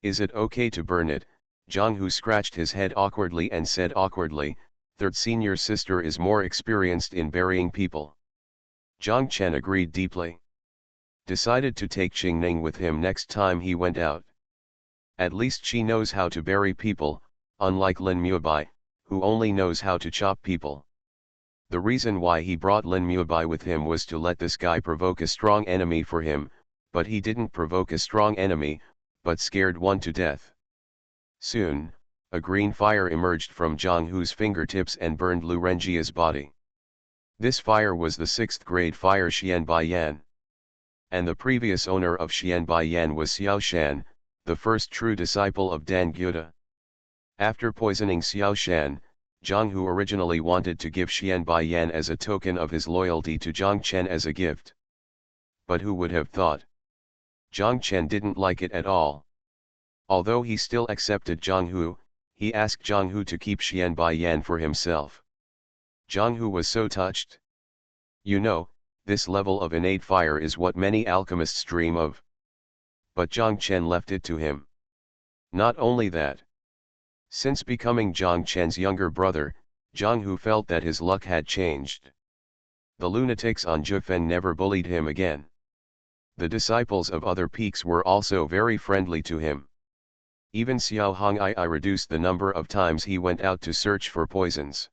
Is it okay to burn it? Zhang Hu scratched his head awkwardly and said awkwardly, third senior sister is more experienced in burying people. Zhang Chen agreed deeply. Decided to take Qingning with him next time he went out. At least she knows how to bury people, unlike Lin Mubai, who only knows how to chop people. The reason why he brought Lin Mubai with him was to let this guy provoke a strong enemy for him, but he didn't provoke a strong enemy, but scared one to death. Soon, a green fire emerged from Zhang Hu's fingertips and burned Lurengia's body. This fire was the 6th grade fire Xianbaiyan. And the previous owner of Xianbaiyan was Xiao Shan, the first true disciple of Dan Gyuda. After poisoning Xiao Shan, Zhang Hu originally wanted to give Xianbaiyan as a token of his loyalty to Zhang Chen as a gift. But who would have thought? Zhang Chen didn't like it at all. Although he still accepted Zhang Hu, he asked Zhang Hu to keep Xianbaiyan for himself. Zhang Hu was so touched. You know, this level of innate fire is what many alchemists dream of. But Zhang Chen left it to him. Not only that. Since becoming Zhang Chen's younger brother, Zhang Hu felt that his luck had changed. The lunatics on Zhufen never bullied him again. The disciples of other peaks were also very friendly to him. Even Xiao Hongai reduced the number of times he went out to search for poisons.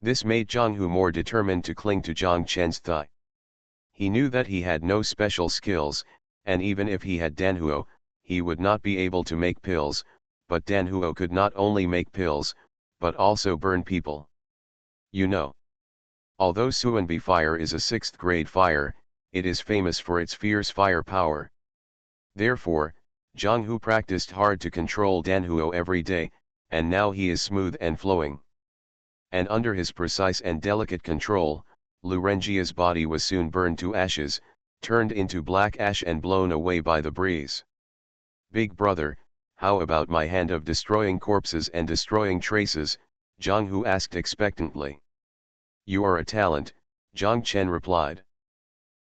This made Zhang Hu more determined to cling to Zhang Chen's thigh. He knew that he had no special skills, and even if he had Danhuo, he would not be able to make pills, but Danhuo could not only make pills, but also burn people. You know. Although Xuanbi fire is a 6th grade fire, it is famous for its fierce fire power. Therefore, Zhang Hu practiced hard to control Danhuo every day, and now he is smooth and flowing. And under his precise and delicate control, Lurengia's body was soon burned to ashes, turned into black ash and blown away by the breeze. Big brother, how about my hand of destroying corpses and destroying traces? Zhang Hu asked expectantly. You are a talent, Zhang Chen replied.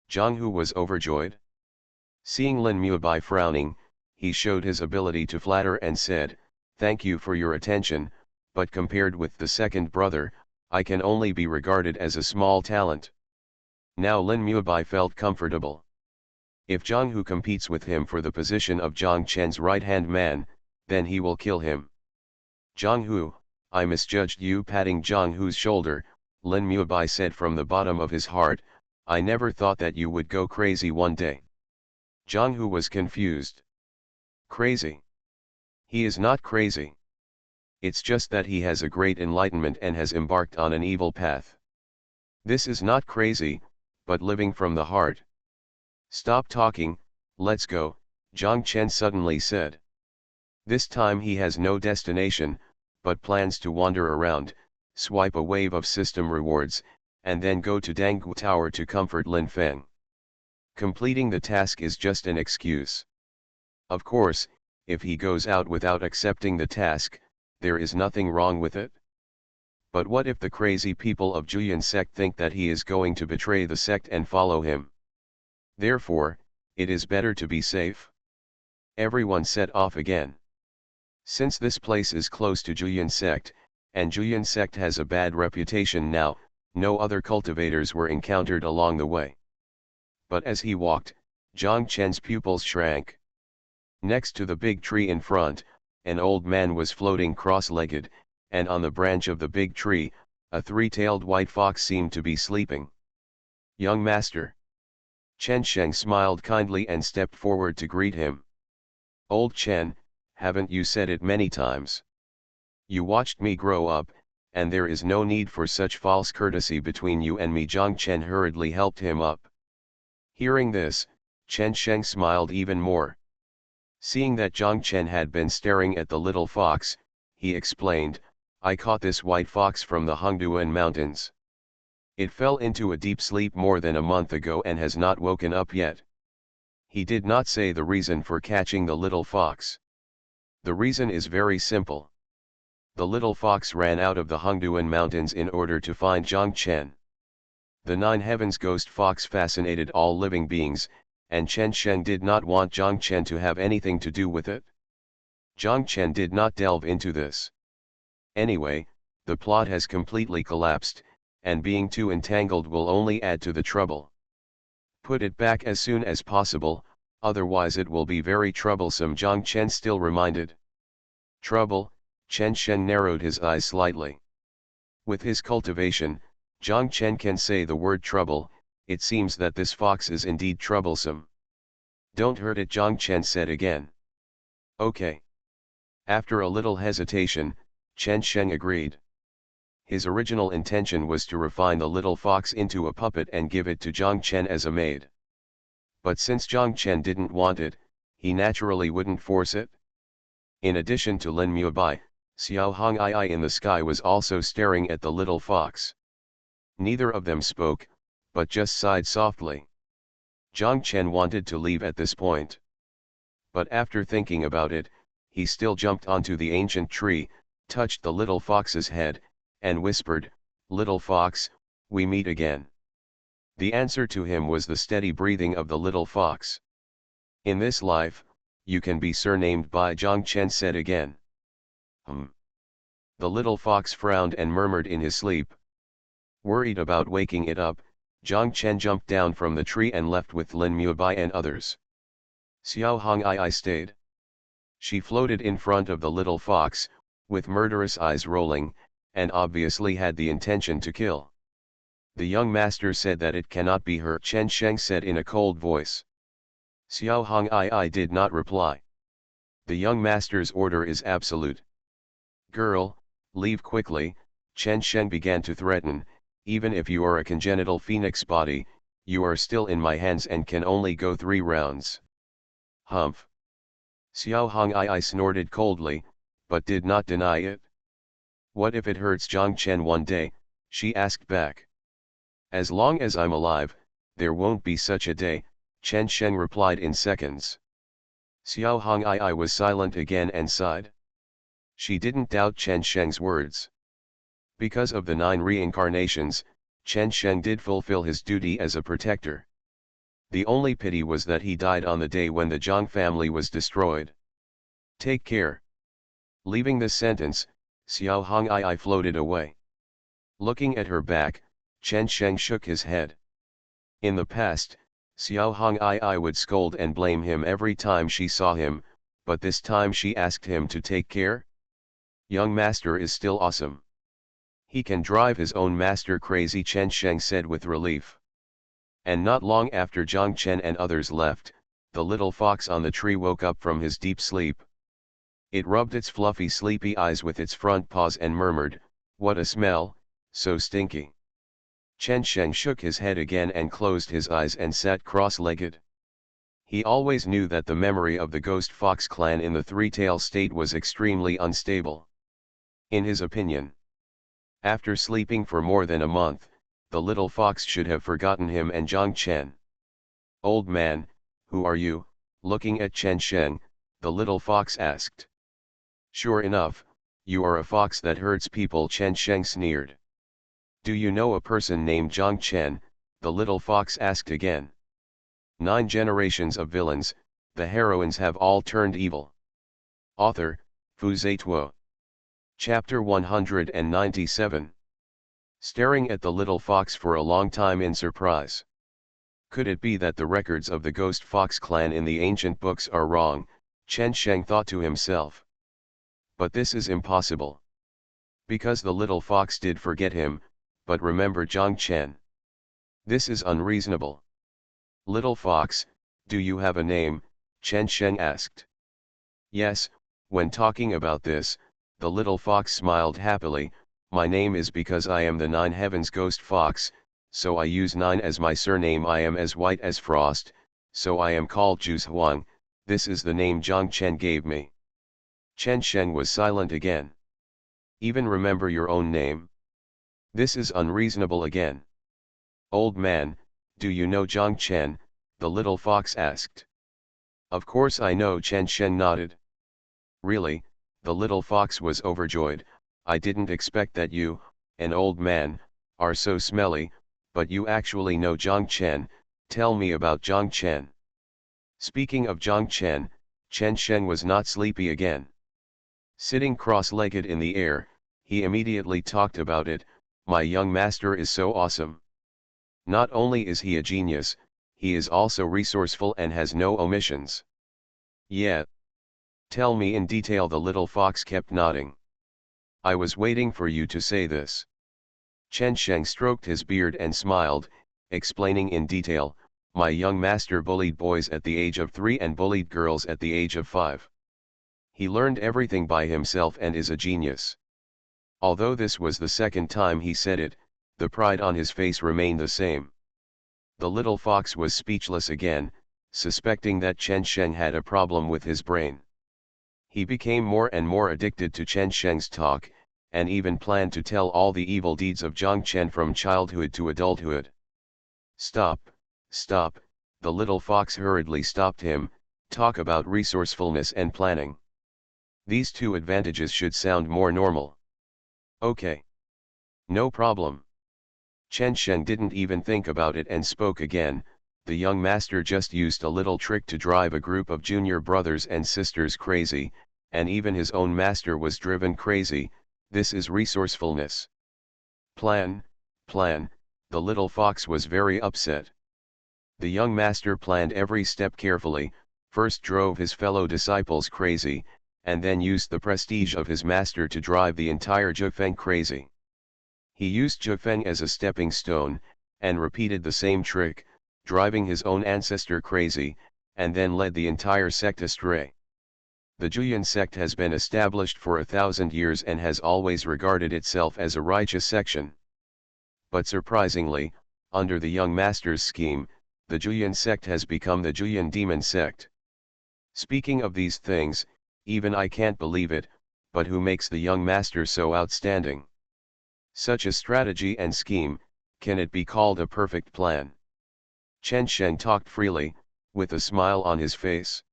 Zhang Hu was overjoyed. Seeing Lin Mubai frowning, he showed his ability to flatter and said, thank you for your attention, but compared with the second brother, I can only be regarded as a small talent. Now Lin Mubai felt comfortable. If Zhang Hu competes with him for the position of Zhang Chen's right-hand man, then he will kill him. Zhang I misjudged you. Patting Zhang shoulder, Lin Mubai said from the bottom of his heart, I never thought that you would go crazy one day. Zhang was confused. Crazy? He is not crazy. It's just that he has a great enlightenment and has embarked on an evil path. This is not crazy, but living from the heart. Stop talking, let's go, Zhang Chen suddenly said. This time he has no destination, but plans to wander around, swipe a wave of system rewards, and then go to Danggu Tower to comfort Lin Feng. Completing the task is just an excuse. Of course, if he goes out without accepting the task, there is nothing wrong with it. But what if the crazy people of Juyan sect think that he is going to betray the sect and follow him? Therefore, it is better to be safe. Everyone set off again. Since this place is close to Juyan sect, and Juyan sect has a bad reputation now, no other cultivators were encountered along the way. But as he walked, Zhang Chen's pupils shrank. Next to the big tree in front, an old man was floating cross-legged, and on the branch of the big tree, a three-tailed white fox seemed to be sleeping. Young master. Chen Sheng smiled kindly and stepped forward to greet him. Old Chen, haven't you said it many times? You watched me grow up, and there is no need for such false courtesy between you and me. Zhang Chen hurriedly helped him up. Hearing this, Chen Sheng smiled even more. Seeing that Zhang Chen had been staring at the little fox, he explained, I caught this white fox from the Hongduan mountains. It fell into a deep sleep more than a month ago and has not woken up yet. He did not say the reason for catching the little fox. The reason is very simple. The little fox ran out of the Hongduan mountains in order to find Zhang Chen. The Nine Heavens ghost fox fascinated all living beings, and Chen Sheng did not want Zhang Chen to have anything to do with it. Zhang Chen did not delve into this. Anyway, the plot has completely collapsed, and being too entangled will only add to the trouble. Put it back as soon as possible, otherwise it will be very troublesome, Zhang Chen still reminded. Trouble? Chen Sheng narrowed his eyes slightly. With his cultivation, Zhang Chen can say the word trouble. It seems that this fox is indeed troublesome. Don't hurt it, Zhang Chen said again. Okay. After a little hesitation, Chen Sheng agreed. His original intention was to refine the little fox into a puppet and give it to Zhang Chen as a maid. But since Zhang Chen didn't want it, he naturally wouldn't force it. In addition to Lin Mubai, Xiao Hong'ai in the sky was also staring at the little fox. Neither of them spoke, but just sighed softly. Zhang Chen wanted to leave at this point. But after thinking about it, he still jumped onto the ancient tree, touched the little fox's head, and whispered, Little fox, we meet again. The answer to him was the steady breathing of the little fox. In this life, you can be surnamed by Zhang Chen said again. The little fox frowned and murmured in his sleep. Worried about waking it up, Zhang Chen jumped down from the tree and left with Lin Mubai and others. Xiao Hong'ai stayed. She floated in front of the little fox, with murderous eyes rolling, and obviously had the intention to kill. The young master said that it cannot be her, Chen Sheng said in a cold voice. Xiao Hong'ai did not reply. The young master's order is absolute. Girl, leave quickly, Chen Sheng began to threaten. Even if you are a congenital phoenix body, you are still in my hands and can only go 3 rounds. Humph. Xiao Hong'ai snorted coldly, but did not deny it. What if it hurts Zhang Chen one day, she asked back. As long as I'm alive, there won't be such a day, Chen Sheng replied in seconds. Xiao Hong'ai was silent again and sighed. She didn't doubt Chen Sheng's words. Because of the 9 reincarnations, Chen Sheng did fulfill his duty as a protector. The only pity was that he died on the day when the Zhang family was destroyed. Take care. Leaving this sentence, Xiao Hong'ai floated away. Looking at her back, Chen Sheng shook his head. In the past, Xiao Hong'ai would scold and blame him every time she saw him, but this time she asked him to take care. Young master is still awesome. He can drive his own master crazy, Chen Sheng said with relief. And not long after Zhang Chen and others left, the little fox on the tree woke up from his deep sleep. It rubbed its fluffy sleepy eyes with its front paws and murmured, "What a smell, so stinky." Chen Sheng shook his head again and closed his eyes and sat cross-legged. He always knew that the memory of the ghost fox clan in the three-tail state was extremely unstable. In his opinion, after sleeping for more than a month, the little fox should have forgotten him and Zhang Chen. "Old man, who are you?" Looking at Chen Sheng, the little fox asked. "Sure enough, you are a fox that hurts people," Chen Sheng sneered. "Do you know a person named Zhang Chen?" the little fox asked again. 9 generations of villains, the heroines have all turned evil. Author, Xuanhuan. Chapter 197. Staring at the little fox for a long time in surprise. Could it be that the records of the ghost fox clan in the ancient books are wrong? Chen Sheng thought to himself. But this is impossible. Because the little fox did forget him, but remember Zhang Chen. This is unreasonable. "Little fox, do you have a name?" Chen Sheng asked. Yes, when talking about this, the little fox smiled happily. "My name is because I am the 9 heavens ghost fox, so I use 9 as my surname. I am as white as frost, so I am called Xuanhuan. This is the name Zhang Chen gave me." Chen Sheng was silent again. "Even remember your own name? This is unreasonable again." "Old man, do you know Zhang Chen?" the little fox asked. "Of course I know," Chen Sheng nodded. "Really?" the little fox was overjoyed. "I didn't expect that you, an old man, are so smelly, but you actually know Zhang Chen. Tell me about Zhang Chen." Speaking of Zhang Chen, Chen Sheng was not sleepy again. Sitting cross-legged in the air, he immediately talked about it. "My young master is so awesome. Not only is he a genius, he is also resourceful and has no omissions." "Yeah. Tell me in detail," the little fox kept nodding. "I was waiting for you to say this." Chen Sheng stroked his beard and smiled, explaining in detail, "My young master bullied boys at the age of 3 and bullied girls at the age of 5. He learned everything by himself and is a genius." Although this was the second time he said it, the pride on his face remained the same. The little fox was speechless again, suspecting that Chen Sheng had a problem with his brain. He became more and more addicted to Chen Sheng's talk, and even planned to tell all the evil deeds of Zhang Chen from childhood to adulthood. "Stop, stop," the little fox hurriedly stopped him. "Talk about resourcefulness and planning. These two advantages should sound more normal." "Okay. No problem." Chen Sheng didn't even think about it and spoke again. "The young master just used a little trick to drive a group of junior brothers and sisters crazy, and even his own master was driven crazy. This is resourcefulness." Plan, the little fox was very upset. The young master planned every step carefully, first drove his fellow disciples crazy, and then used the prestige of his master to drive the entire Zhifeng crazy. He used Zhifeng as a stepping stone, and repeated the same trick, driving his own ancestor crazy, and then led the entire sect astray. The Zhuyan sect has been established for 1,000 years and has always regarded itself as a righteous section. But surprisingly, under the young master's scheme, the Zhuyan sect has become the Zhuyan demon sect. Speaking of these things, even I can't believe it, but who makes the young master so outstanding? Such a strategy and scheme, can it be called a perfect plan? Chen Sheng talked freely, with a smile on his face.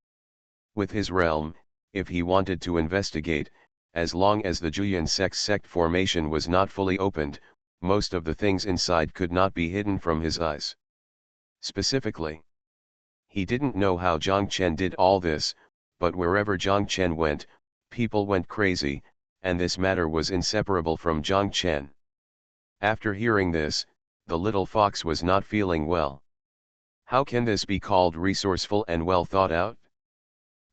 With his realm, if he wanted to investigate, as long as the Zhuyan sect formation was not fully opened, most of the things inside could not be hidden from his eyes. Specifically, he didn't know how Zhang Chen did all this, but wherever Zhang Chen went, people went crazy, and this matter was inseparable from Zhang Chen. After hearing this, the little fox was not feeling well. How can this be called resourceful and well thought out?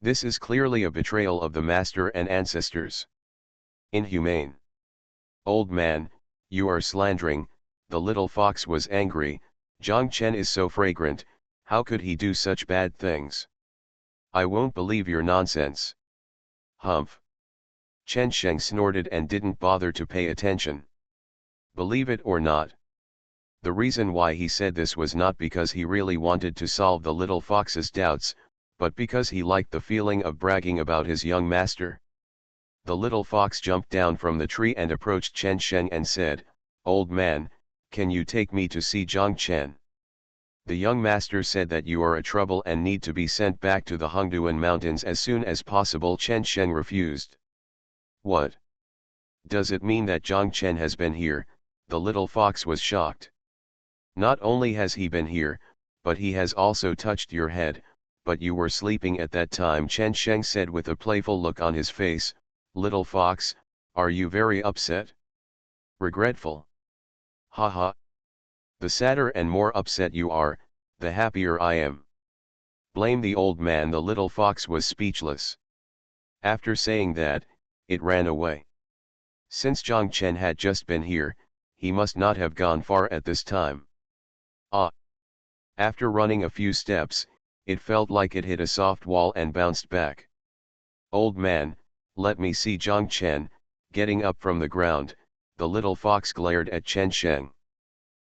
This is clearly a betrayal of the master and ancestors. Inhumane. Old man, you are slandering, the little fox was angry. Zhang Chen is so fragrant, how could he do such bad things? I won't believe your nonsense. Humph. Chen Sheng snorted and didn't bother to pay attention. Believe it or not. The reason why he said this was not because he really wanted to solve the little fox's doubts, but because he liked the feeling of bragging about his young master. The little fox jumped down from the tree and approached Chen Sheng and said, "Old man, can you take me to see Zhang Chen?" The young master said that you are a trouble and need to be sent back to the Hongduan mountains as soon as possible. Chen Sheng refused. What? Does it mean that Zhang Chen has been here? The little fox was shocked. Not only has he been here, but he has also touched your head, but you were sleeping at that time, Chen Sheng said with a playful look on his face. Little fox, are you very upset? Regretful? Haha. The sadder and more upset you are, the happier I am. Blame the old man. The little fox was speechless. After saying that, it ran away. Since Zhang Chen had just been here, he must not have gone far at this time. Ah! After running a few steps, it felt like it hit a soft wall and bounced back. Old man, let me see Zhang Chen. Getting up from the ground, the little fox glared at Chen Sheng.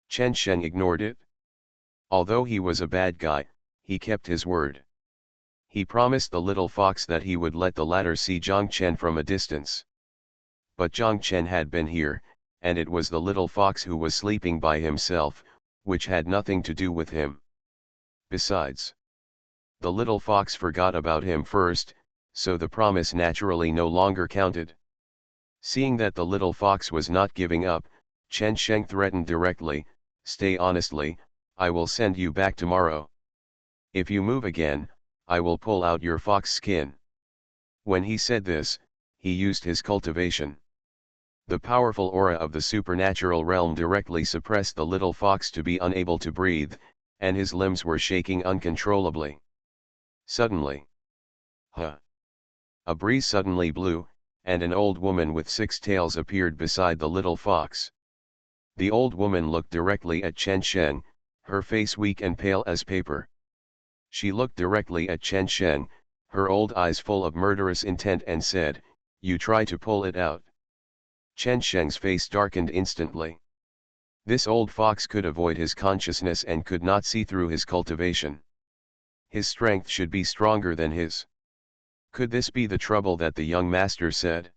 Chen Sheng ignored it. Although he was a bad guy, he kept his word. He promised the little fox that he would let the latter see Zhang Chen from a distance. But Zhang Chen had been here, and it was the little fox who was sleeping by himself, which had nothing to do with him. Besides, the little fox forgot about him first, so the promise naturally no longer counted. Seeing that the little fox was not giving up, Chen Sheng threatened directly, "Stay honestly, I will send you back tomorrow. If you move again, I will pull out your fox skin." When he said this, he used his cultivation. The powerful aura of the supernatural realm directly suppressed the little fox to be unable to breathe, and his limbs were shaking uncontrollably. Suddenly, a breeze suddenly blew, and an old woman with 6 tails appeared beside the little fox. The old woman looked directly at Chen Sheng, her face weak and pale as paper. She looked directly at Chen Sheng, her old eyes full of murderous intent, and said, "You try to pull it out." Chen Sheng's face darkened instantly. This old fox could avoid his consciousness and could not see through his cultivation. His strength should be stronger than his. Could this be the trouble that the young master said?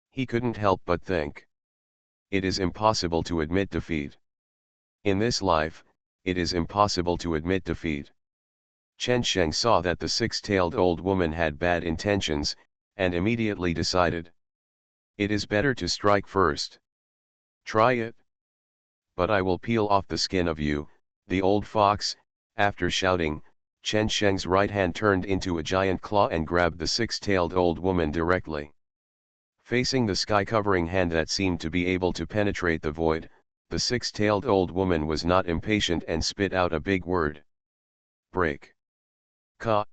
He couldn't help but think. It is impossible to admit defeat. In this life, it is impossible to admit defeat. Chen Sheng saw that the 6-tailed old woman had bad intentions, and immediately decided. It is better to strike first. Try it. But I will peel off the skin of you, the old fox. After shouting, Chen Sheng's right hand turned into a giant claw and grabbed the 6-tailed old woman directly. Facing the sky-covering hand that seemed to be able to penetrate the void, the 6-tailed old woman was not impatient and spit out a big word. Break. Ka.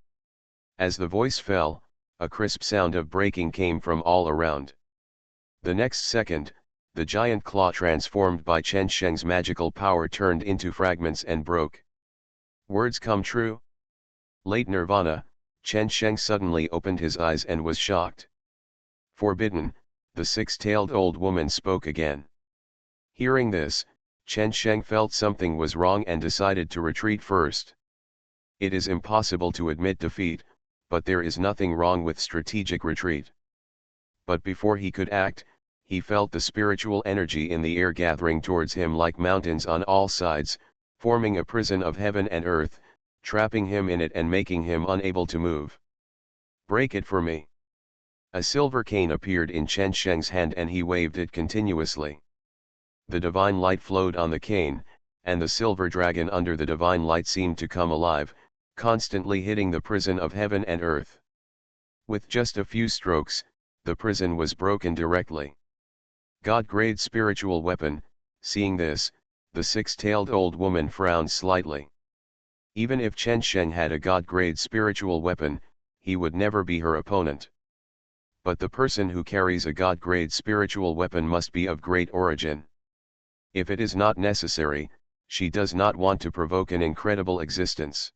As the voice fell, a crisp sound of breaking came from all around. The next second, the giant claw transformed by Chen Sheng's magical power turned into fragments and broke. Words come true? Late nirvana, Chen Sheng suddenly opened his eyes and was shocked. Forbidden, the 6-tailed old woman spoke again. Hearing this, Chen Sheng felt something was wrong and decided to retreat first. It is impossible to admit defeat, but there is nothing wrong with strategic retreat. But before he could act, he felt the spiritual energy in the air gathering towards him like mountains on all sides, forming a prison of heaven and earth, trapping him in it and making him unable to move. Break it for me. A silver cane appeared in Chen Sheng's hand and he waved it continuously. The divine light flowed on the cane, and the silver dragon under the divine light seemed to come alive, constantly hitting the prison of heaven and earth. With just a few strokes, the prison was broken directly. God-grade spiritual weapon. Seeing this, the 6-tailed old woman frowned slightly. Even if Chen Sheng had a God-grade spiritual weapon, he would never be her opponent. But the person who carries a god-grade spiritual weapon must be of great origin. If it is not necessary, she does not want to provoke an incredible existence.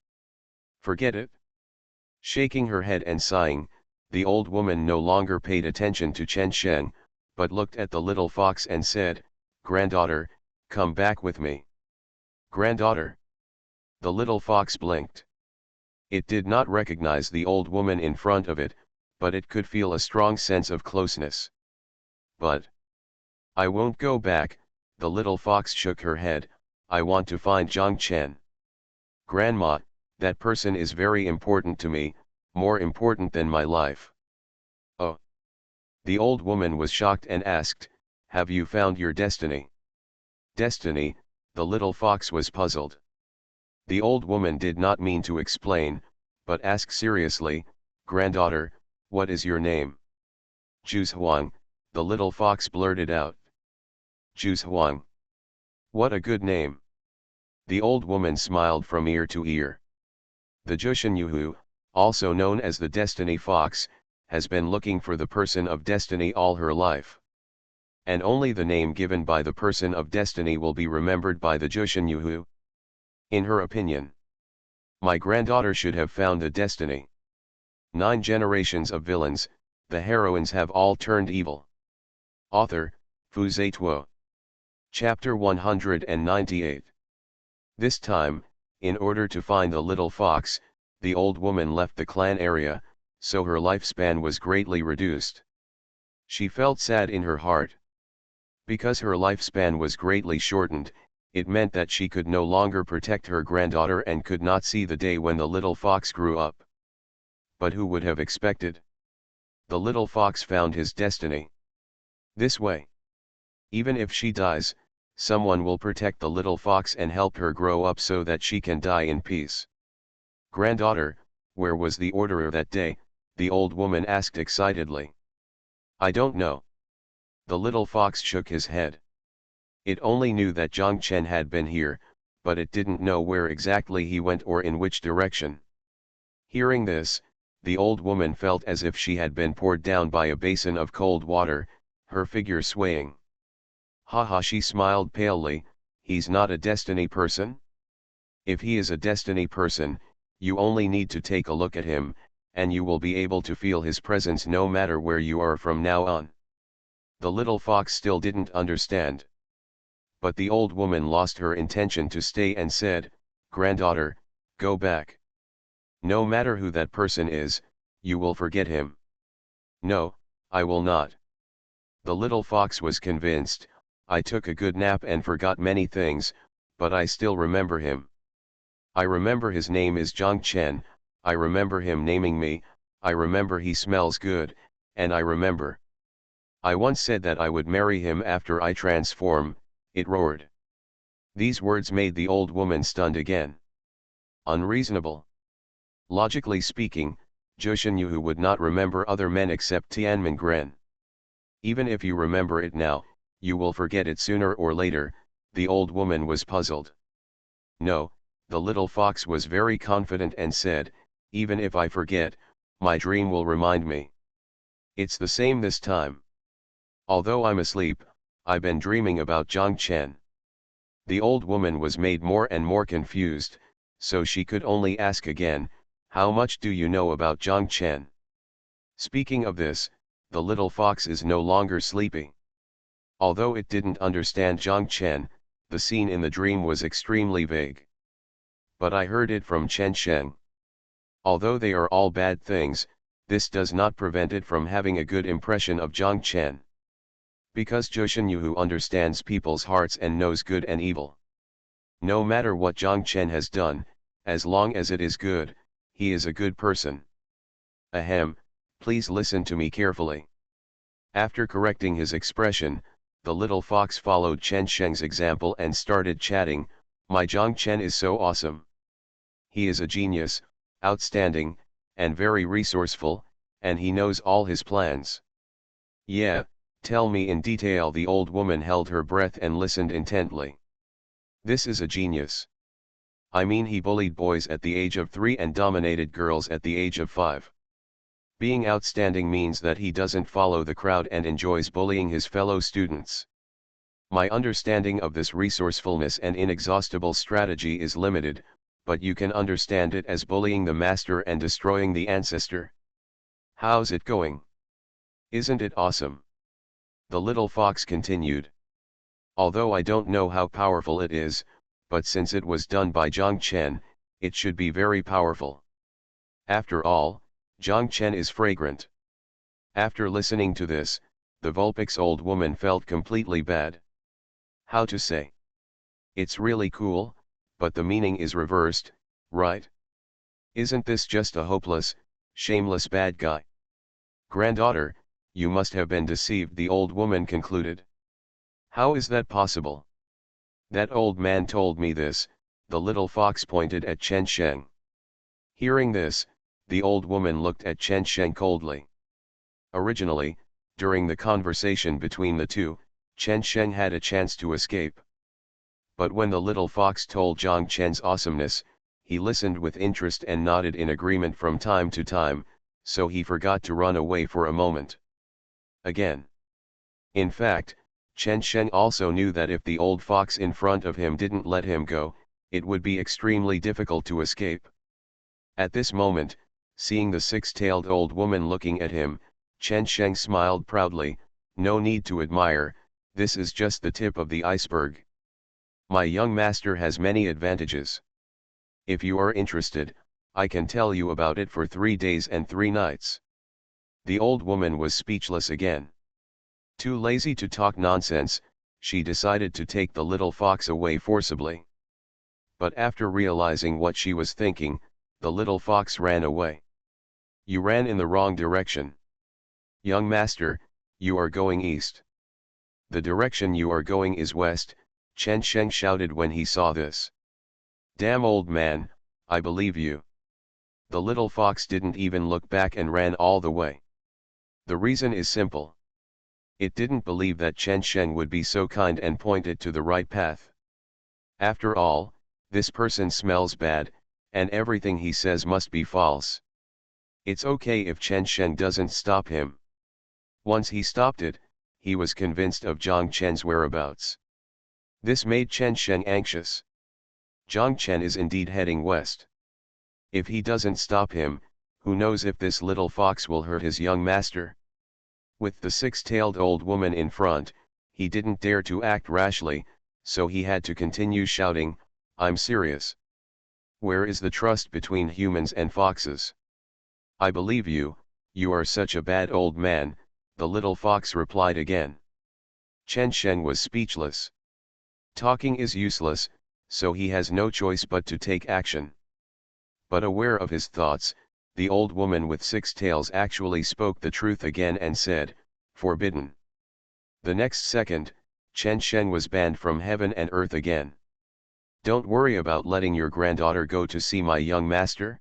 Forget it. Shaking her head and sighing, the old woman no longer paid attention to Chen Sheng, but looked at the little fox and said, "Granddaughter, come back with me." "Granddaughter?" The little fox blinked. It did not recognize the old woman in front of it, but it could feel a strong sense of closeness. "But I won't go back," the little fox shook her head. "I want to find Zhang Chen." "Grandma, that person is very important to me, more important than my life." "Oh." The old woman was shocked and asked, "Have you found your destiny?" "Destiny?" The little fox was puzzled. The old woman did not mean to explain, but asked seriously, "Granddaughter, what is your name?" "Xuanhuan," the little fox blurted out. "Xuanhuan. What a good name." The old woman smiled from ear to ear. The Xuanhuan, also known as the Destiny Fox, has been looking for the person of destiny all her life. And only the name given by the person of destiny will be remembered by the Xuanhuan. In her opinion, my granddaughter should have found the destiny. 9 generations of villains, the heroines have all turned evil. Author, Xuanhuan. Chapter 198. This time, in order to find the little fox, the old woman left the clan area, so her lifespan was greatly reduced. She felt sad in her heart. Because her lifespan was greatly shortened, it meant that she could no longer protect her granddaughter and could not see the day when the little fox grew up. But who would have expected? The little fox found his destiny this way. Even if she dies, someone will protect the little fox and help her grow up so that she can die in peace. "Granddaughter, where was the orderer that day?" the old woman asked excitedly. "I don't know." The little fox shook his head. It only knew that Zhang Chen had been here, but it didn't know where exactly he went or in which direction. Hearing this, the old woman felt as if she had been poured down by a basin of cold water, her figure swaying. "Ha ha," she smiled palely, "he's not a destiny person? If he is a destiny person, you only need to take a look at him, and you will be able to feel his presence no matter where you are from now on." The little fox still didn't understand. But the old woman lost her intention to stay and said, "Granddaughter, go back. No matter who that person is, you will forget him." "No, I will not." The little fox was convinced. "I took a good nap and forgot many things, but I still remember him. I remember his name is Zhang Chen, I remember him naming me, I remember he smells good, and I remember. I once said that I would marry him after I transform," it roared. These words made the old woman stunned again. Unreasonable. Logically speaking, Xuanhuan would not remember other men except Tianmin Gren. Even if you remember it now, you will forget it sooner or later. The old woman was puzzled. "No," the little fox was very confident and said, "even if I forget, my dream will remind me. It's the same this time. Although I'm asleep, I've been dreaming about Zhang Chen." The old woman was made more and more confused, so she could only ask again, "How much do you know about Zhang Chen?" Speaking of this, the little fox is no longer sleepy. Although it didn't understand Zhang Chen, the scene in the dream was extremely vague. "But I heard it from Chen Sheng. Although they are all bad things, this does not prevent it from having a good impression of Zhang Chen. Because Xuanhuan understands people's hearts and knows good and evil. No matter what Zhang Chen has done, as long as it is good, he is a good person. Ahem, please listen to me carefully." After correcting his expression, the little fox followed Chen Sheng's example and started chatting, "My Zhang Chen is so awesome. He is a genius, outstanding, and very resourceful, and he knows all his plans." "Yeah, tell me in detail." The old woman held her breath and listened intently. "This is a genius. I mean he bullied boys at the age of 3 and dominated girls at the age of 5. Being outstanding means that he doesn't follow the crowd and enjoys bullying his fellow students. My understanding of this resourcefulness and inexhaustible strategy is limited, but you can understand it as bullying the master and destroying the ancestor. How's it going? Isn't it awesome? The little fox continued. Although I don't know how powerful it is, but since it was done by Zhang Chen, it should be very powerful. After all, Zhang Chen is fragrant. After listening to this, the Vulpix old woman felt completely bad. How to say? It's really cool, but the meaning is reversed, right? Isn't this just a hopeless, shameless bad guy? Granddaughter, you must have been deceived, the old woman concluded. How is that possible? That old man told me this, the little fox pointed at Chen Sheng. Hearing this, the old woman looked at Chen Sheng coldly. Originally, during the conversation between the two, Chen Sheng had a chance to escape. But when the little fox told Zhang Chen's awesomeness, he listened with interest and nodded in agreement from time to time, so he forgot to run away for a moment. Again. In fact, Chen Sheng also knew that if the old fox in front of him didn't let him go, it would be extremely difficult to escape. At this moment, seeing the six-tailed old woman looking at him, Chen Sheng smiled proudly. No need to admire, this is just the tip of the iceberg. My young master has many advantages. If you are interested, I can tell you about it for 3 days and 3 nights. The old woman was speechless again. Too lazy to talk nonsense, she decided to take the little fox away forcibly. But after realizing what she was thinking, the little fox ran away. You ran in the wrong direction. Young master, you are going east. The direction you are going is west, Chen Sheng shouted when he saw this. Damn old man, I believe you. The little fox didn't even look back and ran all the way. The reason is simple. It didn't believe that Chen Sheng would be so kind and point it to the right path. After all, this person smells bad, and everything he says must be false. It's okay if Chen Sheng doesn't stop him. Once he stopped it, he was convinced of Zhang Chen's whereabouts. This made Chen Sheng anxious. Zhang Chen is indeed heading west. If he doesn't stop him, who knows if this little fox will hurt his young master? With the six-tailed old woman in front, he didn't dare to act rashly, so he had to continue shouting, I'm serious. Where is the trust between humans and foxes? I believe you, you are such a bad old man, the little fox replied again. Chen Sheng was speechless. Talking is useless, so he has no choice but to take action. But aware of his thoughts, the old woman with 6 tails actually spoke the truth again and said, forbidden. The next second, Chen Sheng was banned from heaven and earth again. Don't worry about letting your granddaughter go to see my young master.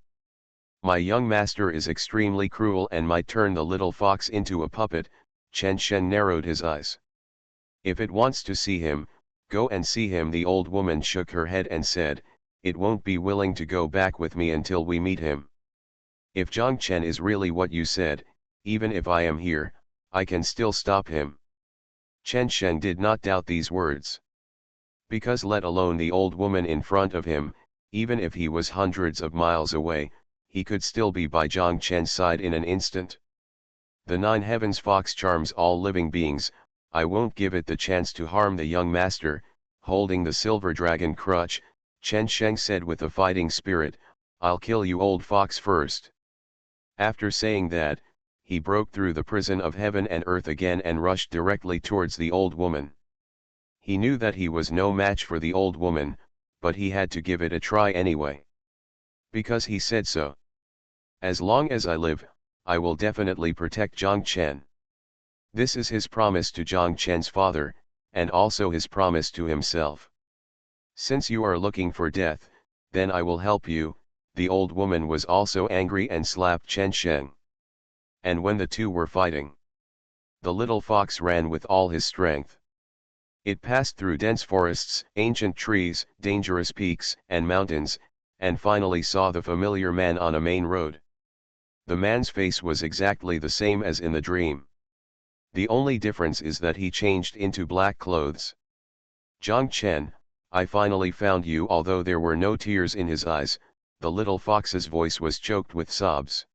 My young master is extremely cruel and might turn the little fox into a puppet. Chen Sheng narrowed his eyes. If it wants to see him, go and see him. The old woman shook her head and said, it won't be willing to go back with me until we meet him. If Zhang Chen is really what you said, even if I am here, I can still stop him. Chen Sheng did not doubt these words. Because let alone the old woman in front of him, even if he was hundreds of miles away, he could still be by Zhang Chen's side in an instant. The 9 heavens fox charms all living beings, I won't give it the chance to harm the young master. Holding the silver dragon crutch, Chen Sheng said with a fighting spirit, I'll kill you old fox first. After saying that, he broke through the prison of heaven and earth again and rushed directly towards the old woman. He knew that he was no match for the old woman, but he had to give it a try anyway. Because he said so. As long as I live, I will definitely protect Zhang Chen. This is his promise to Zhang Chen's father, and also his promise to himself. Since you are looking for death, then I will help you. The old woman was also angry and slapped Chen Sheng. And when the two were fighting, the little fox ran with all his strength. It passed through dense forests, ancient trees, dangerous peaks and mountains, and finally saw the familiar man on a main road. The man's face was exactly the same as in the dream. The only difference is that he changed into black clothes. Zhang Chen, I finally found you. Although there were no tears in his eyes, the little fox's voice was choked with sobs.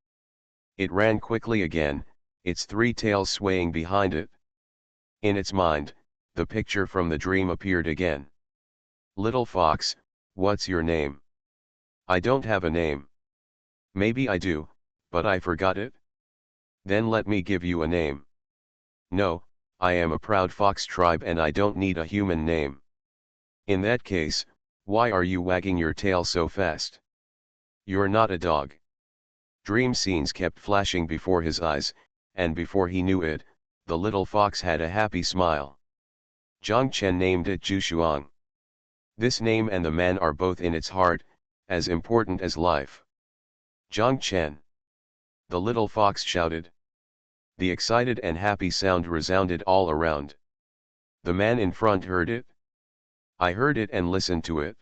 It ran quickly again, its three tails swaying behind it. In its mind, the picture from the dream appeared again. Little fox, what's your name? I don't have a name. Maybe I do, but I forgot it. Then let me give you a name. No, I am a proud fox tribe and I don't need a human name. In that case, why are you wagging your tail so fast? You're not a dog. Dream scenes kept flashing before his eyes, and before he knew it, the little fox had a happy smile. Zhang Chen named it Xuanhuan. This name and the man are both in its heart, as important as life. Zhang Chen. The little fox shouted. The excited and happy sound resounded all around. The man in front heard it. I heard it and listened to it.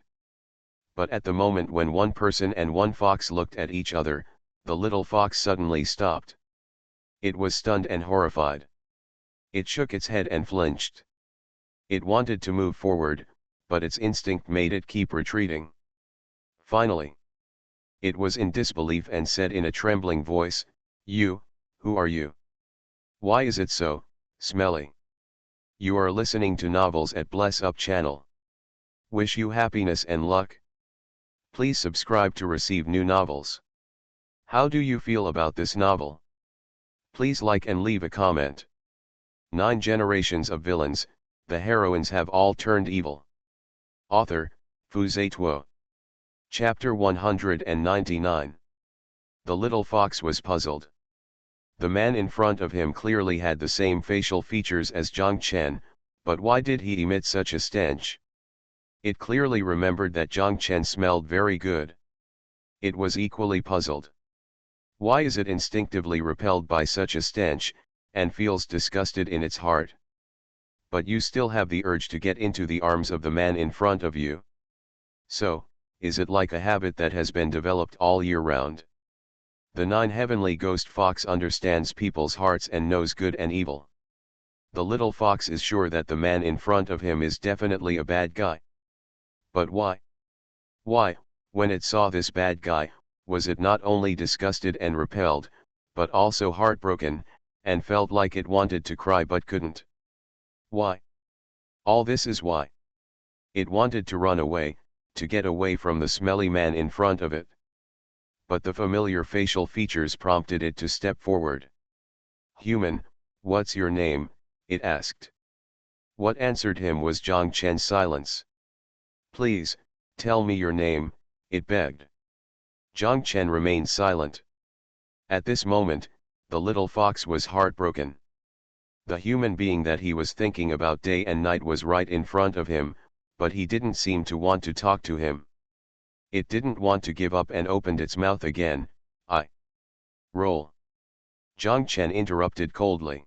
But at the moment when one person and one fox looked at each other, the little fox suddenly stopped. It was stunned and horrified. It shook its head and flinched. It wanted to move forward, but its instinct made it keep retreating. Finally, it was in disbelief and said in a trembling voice, "You, who are you? Why is it so smelly?" You are listening to novels at Bless Up channel. Wish you happiness and luck. Please subscribe to receive new novels. How do you feel about this novel? Please like and leave a comment. 9 generations of villains, the heroines have all turned evil. Author, Xuanhuan. Chapter 199. The little fox was puzzled. The man in front of him clearly had the same facial features as Zhang Chen, but why did he emit such a stench? It clearly remembered that Zhang Chen smelled very good. It was equally puzzled. Why is it instinctively repelled by such a stench, and feels disgusted in its heart? But you still have the urge to get into the arms of the man in front of you. So, is it like a habit that has been developed all year round? The 9 heavenly ghost fox understands people's hearts and knows good and evil. The little fox is sure that the man in front of him is definitely a bad guy. But why? Why, when it saw this bad guy, was it not only disgusted and repelled, but also heartbroken, and felt like it wanted to cry but couldn't? Why? All this is why. It wanted to run away, to get away from the smelly man in front of it. But the familiar facial features prompted it to step forward. "Human, what's your name?" it asked. What answered him was Zhang Chen's silence. "Please, tell me your name," it begged. Zhang Chen remained silent. At this moment, the little fox was heartbroken. The human being that he was thinking about day and night was right in front of him, but he didn't seem to want to talk to him. It didn't want to give up and opened its mouth again. "I roll." Zhang Chen interrupted coldly.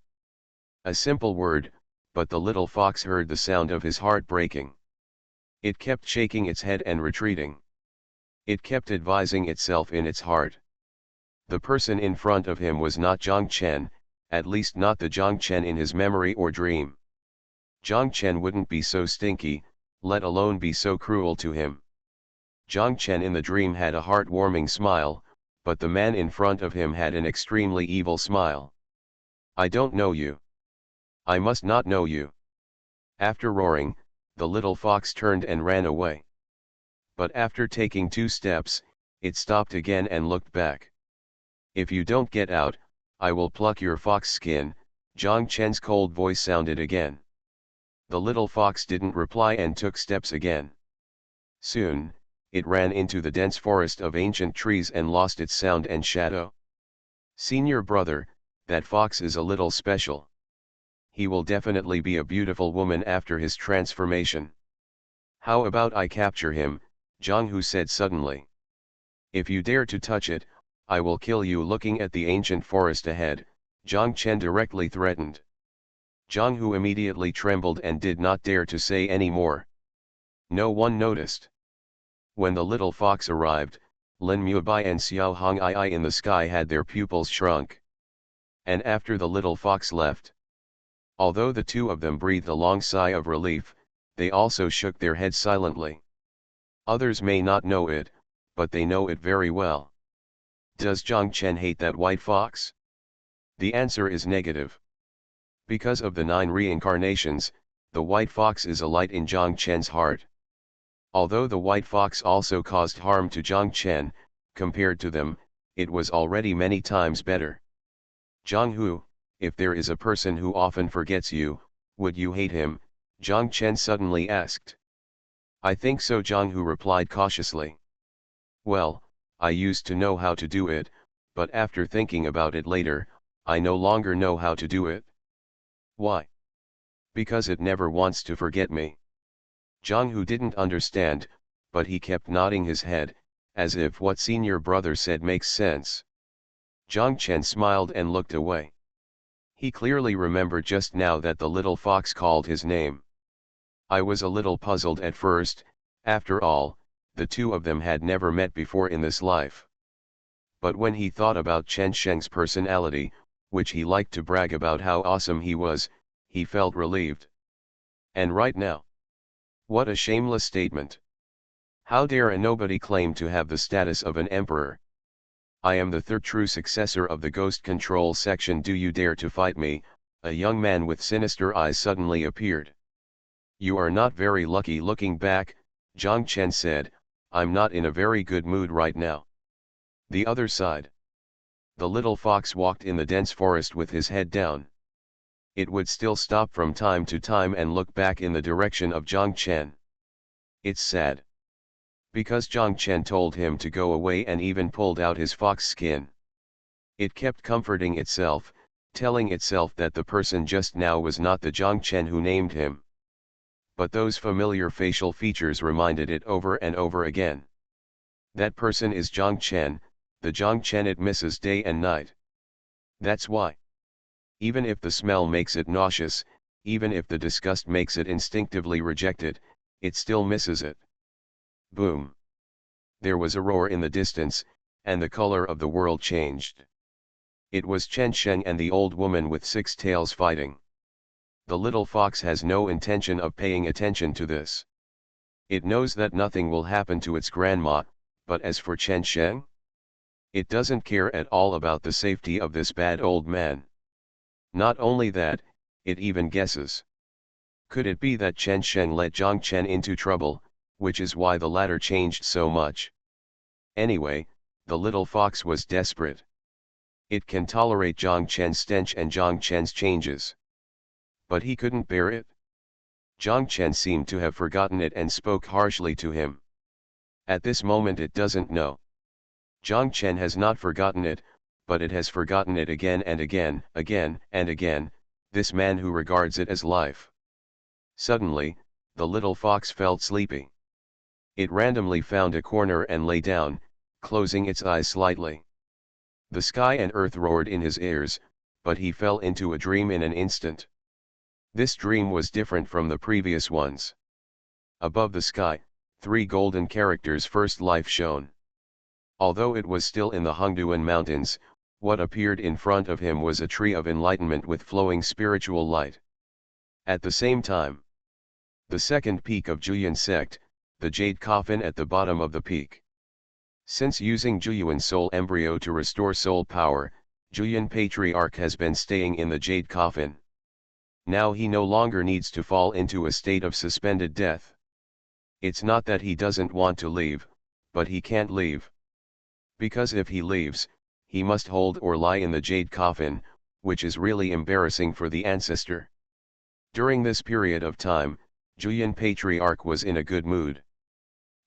A simple word, but the little fox heard the sound of his heart breaking. It kept shaking its head and retreating. It kept advising itself in its heart. The person in front of him was not Zhang Chen, at least not the Zhang Chen in his memory or dream. Zhang Chen wouldn't be so stinky, let alone be so cruel to him. Zhang Chen in the dream had a heartwarming smile, but the man in front of him had an extremely evil smile. "I don't know you. I must not know you." After roaring, the little fox turned and ran away. But after taking 2 steps, it stopped again and looked back. "If you don't get out, I will pluck your fox skin," Zhang Chen's cold voice sounded again. The little fox didn't reply and took steps again. Soon, it ran into the dense forest of ancient trees and lost its sound and shadow. "Senior brother, that fox is a little special. He will definitely be a beautiful woman after his transformation. How about I capture him?" Zhang Hu said suddenly. "If you dare to touch it, I will kill you." Looking at the ancient forest ahead, Zhang Chen directly threatened. Zhang Hu immediately trembled and did not dare to say any more. No one noticed. When the little fox arrived, Lin Mubai and Xuanhuan in the sky had their pupils shrunk. And after the little fox left, although the two of them breathed a long sigh of relief, they also shook their heads silently. Others may not know it, but they know it very well. Does Zhang Chen hate that white fox? The answer is negative. Because of the 9 reincarnations, the white fox is a light in Zhang Chen's heart. Although the white fox also caused harm to Zhang Chen, compared to them, it was already many times better. Zhang Hu, if there is a person who often forgets you, would you hate him? Zhang Chen suddenly asked. I think so, Zhang Hu replied cautiously. Well, I used to know how to do it, but after thinking about it later, I no longer know how to do it. Why? Because it never wants to forget me. Zhang Hu didn't understand, but he kept nodding his head, as if what senior brother said makes sense. Zhang Chen smiled and looked away. He clearly remembered just now that the little fox called his name. I was a little puzzled at first. After all, the two of them had never met before in this life. But when he thought about Chen Sheng's personality, which he liked to brag about how awesome he was, he felt relieved. And right now? What a shameless statement. How dare a nobody claim to have the status of an emperor? I am the third true successor of the ghost control section. Do you dare to fight me? A young man with sinister eyes suddenly appeared. You are not very lucky. Looking back, Zhang Chen said, I'm not in a very good mood right now. The other side. The little fox walked in the dense forest with his head down. It would still stop from time to time and look back in the direction of Zhang Chen. It's sad. Because Zhang Chen told him to go away and even pulled out his fox skin. It kept comforting itself, telling itself that the person just now was not the Zhang Chen who named him. But those familiar facial features reminded it over and over again. That person is Zhang Chen, the Zhang Chen it misses day and night. That's why. Even if the smell makes it nauseous, even if the disgust makes it instinctively reject it, it still misses it. Boom. There was a roar in the distance, and the color of the world changed. It was Chen Sheng and the old woman with 6 tails fighting. The little fox has no intention of paying attention to this. It knows that nothing will happen to its grandma, but as for Chen Sheng, it doesn't care at all about the safety of this bad old man. Not only that, it even guesses. Could it be that Chen Sheng let Zhang Chen into trouble, which is why the latter changed so much? Anyway, the little fox was desperate. It can tolerate Zhang Chen's stench and Zhang Chen's changes. But he couldn't bear it. Zhang Chen seemed to have forgotten it and spoke harshly to him. At this moment it doesn't know. Zhang Chen has not forgotten it, but it has forgotten it again and again, again and again, this man who regards it as life. Suddenly, the little fox felt sleepy. It randomly found a corner and lay down, closing its eyes slightly. The sky and earth roared in his ears, but he fell into a dream in an instant. This dream was different from the previous ones. Above the sky, 3 golden characters first life shone. Although it was still in the Hongduan Mountains, what appeared in front of him was a tree of enlightenment with flowing spiritual light. At the same time, the second peak of Zhuyan sect, the jade coffin at the bottom of the peak. Since using Zhuyuan soul embryo to restore soul power, Zhuyan Patriarch has been staying in the jade coffin. Now he no longer needs to fall into a state of suspended death. It's not that he doesn't want to leave, but he can't leave. Because if he leaves, he must hold or lie in the jade coffin, which is really embarrassing for the ancestor. During this period of time, Zhuyan Patriarch was in a good mood.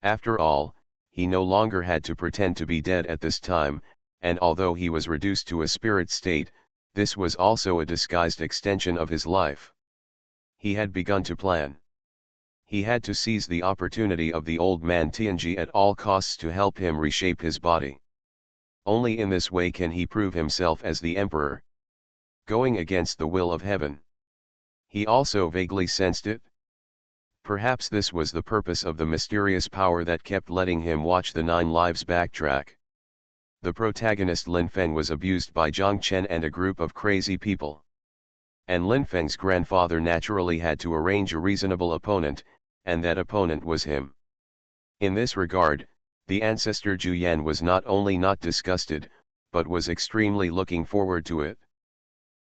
After all, he no longer had to pretend to be dead at this time, and although he was reduced to a spirit state, this was also a disguised extension of his life. He had begun to plan. He had to seize the opportunity of the old man Tianji at all costs to help him reshape his body. Only in this way can he prove himself as the emperor. Going against the will of heaven. He also vaguely sensed it. Perhaps this was the purpose of the mysterious power that kept letting him watch the 9 lives backtrack. The protagonist Lin Feng was abused by Zhang Chen and a group of crazy people. And Lin Feng's grandfather naturally had to arrange a reasonable opponent, and that opponent was him. In this regard, the ancestor Xuanhuan was not only not disgusted, but was extremely looking forward to it.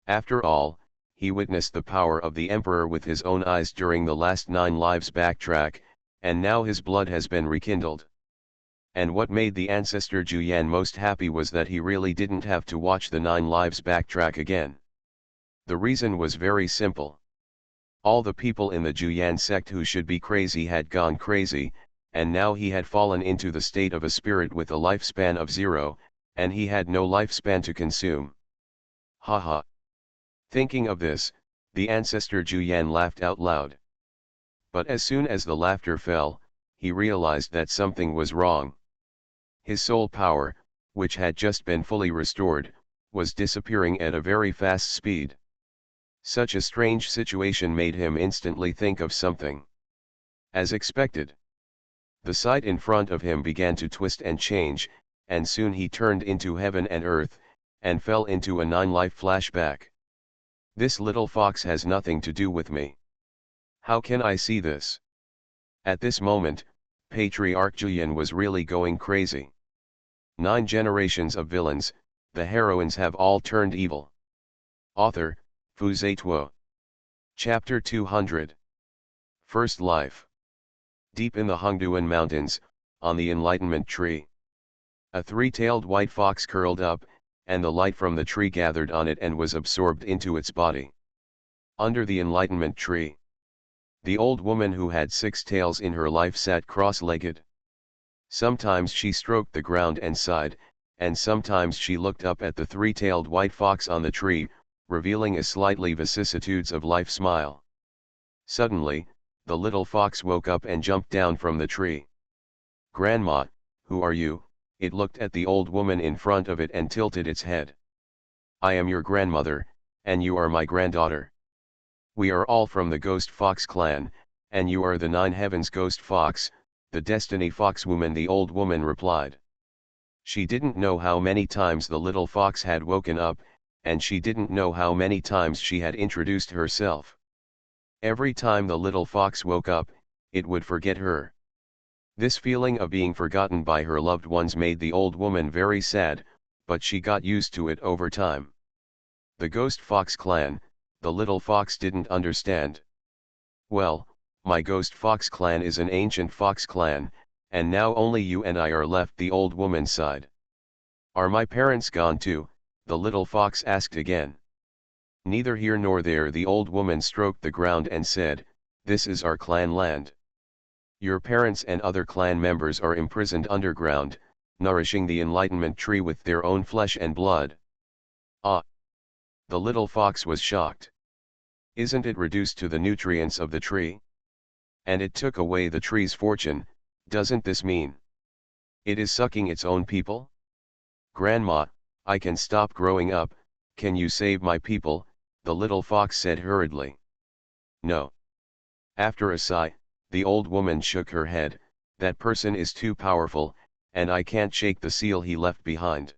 After all, he witnessed the power of the emperor with his own eyes during the last 9 lives backtrack, and now his blood has been rekindled. And what made the ancestor Xuanhuan most happy was that he really didn't have to watch the 9 lives backtrack again. The reason was very simple. All the people in the Xuanhuan sect who should be crazy had gone crazy, and now he had fallen into the state of a spirit with a lifespan of 0, and he had no lifespan to consume. Haha. Thinking of this, the ancestor Xuanhuan laughed out loud. But as soon as the laughter fell, he realized that something was wrong. His soul power, which had just been fully restored, was disappearing at a very fast speed. Such a strange situation made him instantly think of something. As expected, the sight in front of him began to twist and change, and soon he turned into heaven and earth, and fell into a 9-life flashback. This little fox has nothing to do with me. How can I see this? At this moment, Patriarch Xuanhuan was really going crazy. 9 generations of villains, the heroines have all turned evil. Author, Xuanhuan. Chapter 200. First Life. Deep in the Hongduan Mountains, on the Enlightenment Tree, a 3-tailed white fox curled up, and the light from the tree gathered on it and was absorbed into its body. Under the Enlightenment Tree, the old woman who had 6 tails in her life sat cross-legged. Sometimes she stroked the ground and sighed, and sometimes she looked up at the 3-tailed white fox on the tree, revealing a slightly vicissitudes of life smile. Suddenly, the little fox woke up and jumped down from the tree. "Grandma, who are you?" It looked at the old woman in front of it and tilted its head. "I am your grandmother, and you are my granddaughter. We are all from the Ghost Fox clan, and you are the 9 Heavens Ghost Fox, the Destiny Foxwoman," the old woman replied. She didn't know how many times the little fox had woken up, and she didn't know how many times she had introduced herself. Every time the little fox woke up, it would forget her. This feeling of being forgotten by her loved ones made the old woman very sad, but she got used to it over time. The Ghost Fox clan, the little fox didn't understand. "Well, my Ghost Fox clan is an ancient fox clan, and now only you and I are left," the old woman sighed. "Are my parents gone too?" the little fox asked again. "Neither here nor there," the old woman stroked the ground and said, "This is our clan land. Your parents and other clan members are imprisoned underground, nourishing the Enlightenment Tree with their own flesh and blood." "Ah!" The little fox was shocked. "Isn't it reduced to the nutrients of the tree? And it took away the tree's fortune, doesn't this mean it is sucking its own people?" "Grandma, I can stop growing up, can you save my people?" the little fox said hurriedly. "No." After a sigh, the old woman shook her head. "That person is too powerful, and I can't shake the seal he left behind."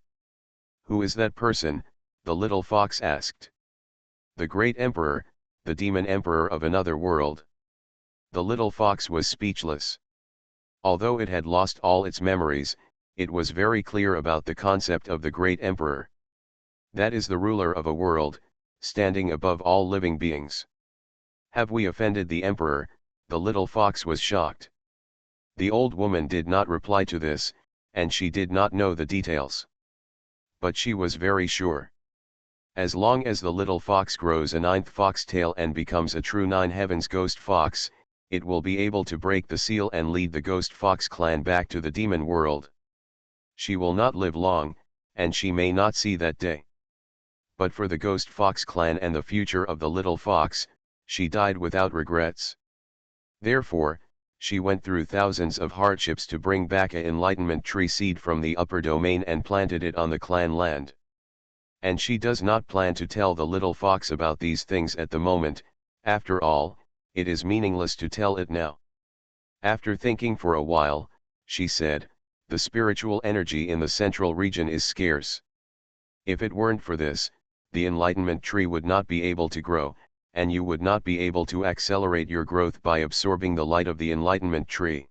"Who is that person?" the little fox asked. "The great emperor, the demon emperor of another world." The little fox was speechless. Although it had lost all its memories, it was very clear about the concept of the great emperor. That is the ruler of a world, standing above all living beings. "Have we offended the emperor?" the little fox was shocked. The old woman did not reply to this, and she did not know the details. But she was very sure. As long as the little fox grows a 9th foxtail and becomes a true 9 Heavens Ghost Fox, it will be able to break the seal and lead the Ghost Fox clan back to the demon world. She will not live long, and she may not see that day. But for the Ghost Fox clan and the future of the little fox, she died without regrets. Therefore, she went through thousands of hardships to bring back a Enlightenment Tree seed from the upper domain and planted it on the clan land. And she does not plan to tell the little fox about these things at the moment. After all, it is meaningless to tell it now. After thinking for a while, she said, the spiritual energy in the central region is scarce. If it weren't for this, the enlightenment tree would not be able to grow, and you would not be able to accelerate your growth by absorbing the light of the enlightenment tree.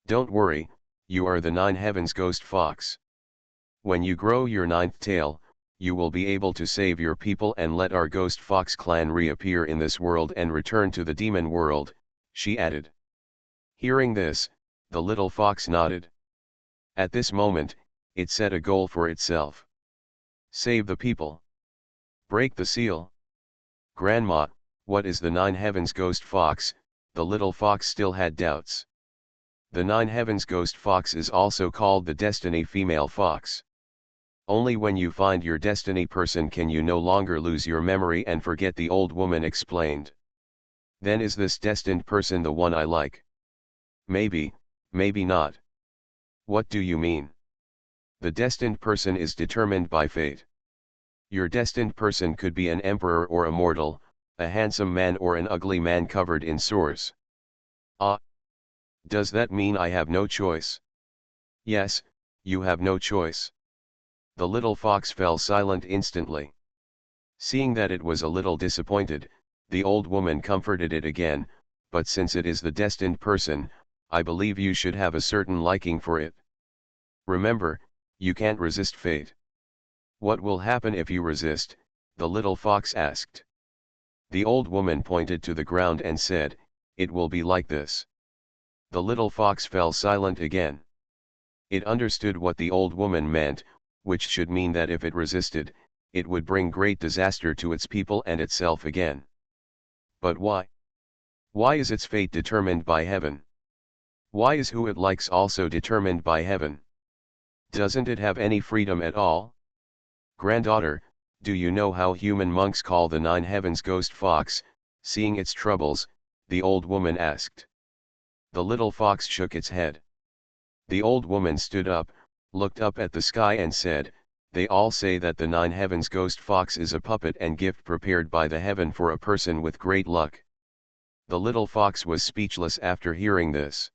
Don't worry, you are the 9 heavens ghost fox. When you grow your 9th tail, you will be able to save your people and let our ghost fox clan reappear in this world and return to the demon world, she added. Hearing this, the little fox nodded. At this moment, it set a goal for itself. Save the people. Break the seal. Grandma, what is the 9 heavens ghost fox? The little fox still had doubts. The 9 heavens ghost fox is also called the destiny female fox. Only when you find your destiny person can you no longer lose your memory and forget, the old woman explained. Then is this destined person the one I like? Maybe, maybe not. What do you mean? The destined person is determined by fate. Your destined person could be an emperor or a mortal, a handsome man or an ugly man covered in sores. Ah! Does that mean I have no choice? Yes, you have no choice. The little fox fell silent instantly. Seeing that it was a little disappointed, the old woman comforted it again, but since it is the destined person, I believe you should have a certain liking for it. Remember, you can't resist fate. What will happen if you resist? The little fox asked. The old woman pointed to the ground and said, it will be like this. The little fox fell silent again. It understood what the old woman meant, which should mean that if it resisted, it would bring great disaster to its people and itself again. But why? Why is its fate determined by heaven? Why is who it likes also determined by heaven? Doesn't it have any freedom at all? Granddaughter, do you know how human monks call the 9 heavens ghost fox? Seeing its troubles, the old woman asked. The little fox shook its head. The old woman stood up, looked up at the sky and said, they all say that the 9 heavens ghost fox is a puppet and gift prepared by the heaven for a person with great luck. The little fox was speechless after hearing this.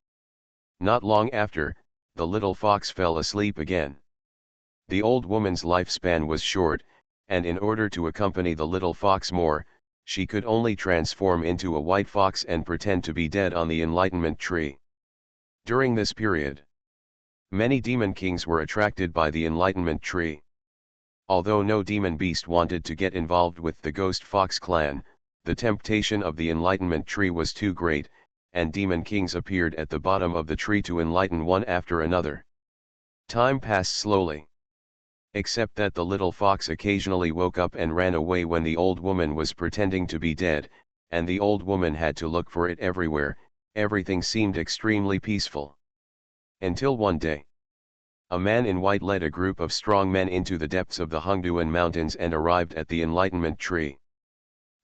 Not long after, the little fox fell asleep again. The old woman's lifespan was short, and in order to accompany the little fox more, she could only transform into a white fox and pretend to be dead on the enlightenment tree. During this period, many demon kings were attracted by the enlightenment tree. Although no demon beast wanted to get involved with the ghost fox clan, the temptation of the enlightenment tree was too great, and demon kings appeared at the bottom of the tree to enlighten one after another. Time passed slowly. Except that the little fox occasionally woke up and ran away when the old woman was pretending to be dead, and the old woman had to look for it everywhere. Everything seemed extremely peaceful. Until one day, a man in white led a group of strong men into the depths of the Hongduan mountains and arrived at the enlightenment tree.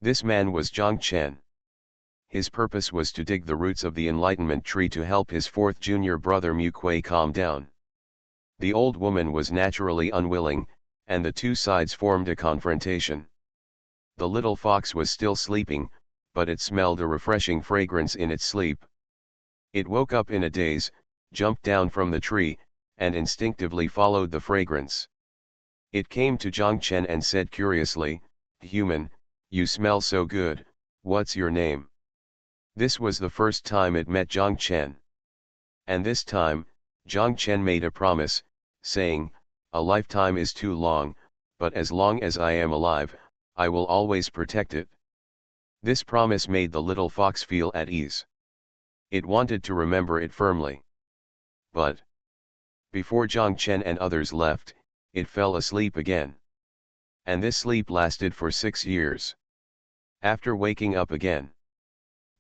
This man was Zhang Chen. His purpose was to dig the roots of the enlightenment tree to help his 4th junior brother Mu Kuei calm down. The old woman was naturally unwilling, and the two sides formed a confrontation. The little fox was still sleeping, but it smelled a refreshing fragrance in its sleep. It woke up in a daze, jumped down from the tree, and instinctively followed the fragrance. It came to Zhang Chen and said curiously, "Human, you smell so good, what's your name?" This was the first time it met Zhang Chen. And this time, Zhang Chen made a promise, saying, "A lifetime is too long, but as long as I am alive, I will always protect it." This promise made the little fox feel at ease. It wanted to remember it firmly. But before Zhang Chen and others left, it fell asleep again. And this sleep lasted for 6 years. After waking up again,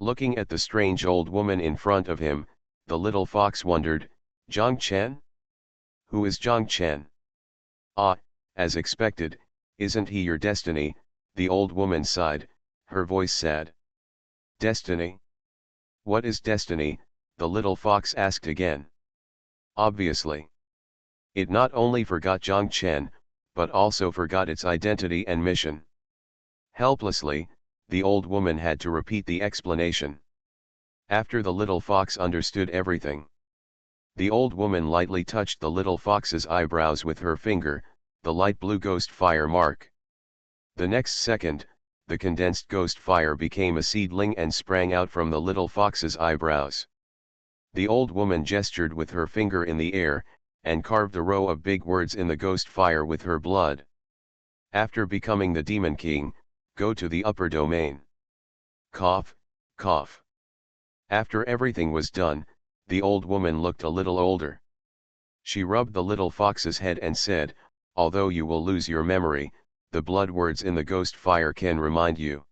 looking at the strange old woman in front of him, the little fox wondered, "Zhang Chen? Who is Zhang Chen? Ah, as expected, isn't he your destiny?" The old woman sighed, her voice sad. "Destiny? What is destiny?" the little fox asked again. Obviously, it not only forgot Zhang Chen, but also forgot its identity and mission. Helplessly, The old woman had to repeat the explanation. After the little fox understood everything, the old woman lightly touched the little fox's eyebrows with her finger, the light blue ghost fire mark. The next second, the condensed ghost fire became a seedling and sprang out from the little fox's eyebrows. The old woman gestured with her finger in the air, and carved a row of big words in the ghost fire with her blood. After becoming the Demon King, go to the upper domain. Cough, cough. After everything was done, the old woman looked a little older. She rubbed the little fox's head and said, although you will lose your memory, the blood words in the ghost fire can remind you.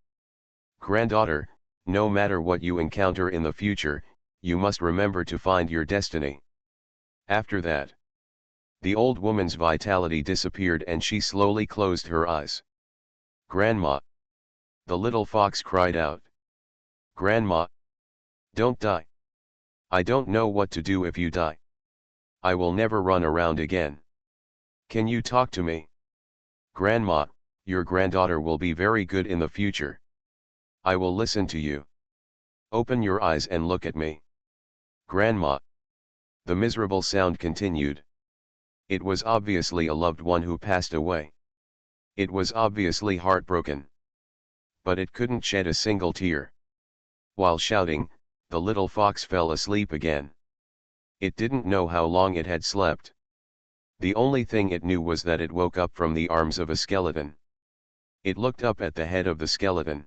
Granddaughter, no matter what you encounter in the future, you must remember to find your destiny. After that, the old woman's vitality disappeared and she slowly closed her eyes. Grandma! The little fox cried out. Grandma! Don't die. I don't know what to do if you die. I will never run around again. Can you talk to me? Grandma, your granddaughter will be very good in the future. I will listen to you. Open your eyes and look at me. Grandma! The miserable sound continued. It was obviously a loved one who passed away. It was obviously heartbroken. But it couldn't shed a single tear. While shouting, the little fox fell asleep again. It didn't know how long it had slept. The only thing it knew was that it woke up from the arms of a skeleton. It looked up at the head of the skeleton.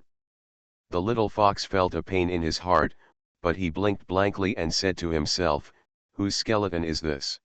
The little fox felt a pain in his heart, but he blinked blankly and said to himself, whose skeleton is this?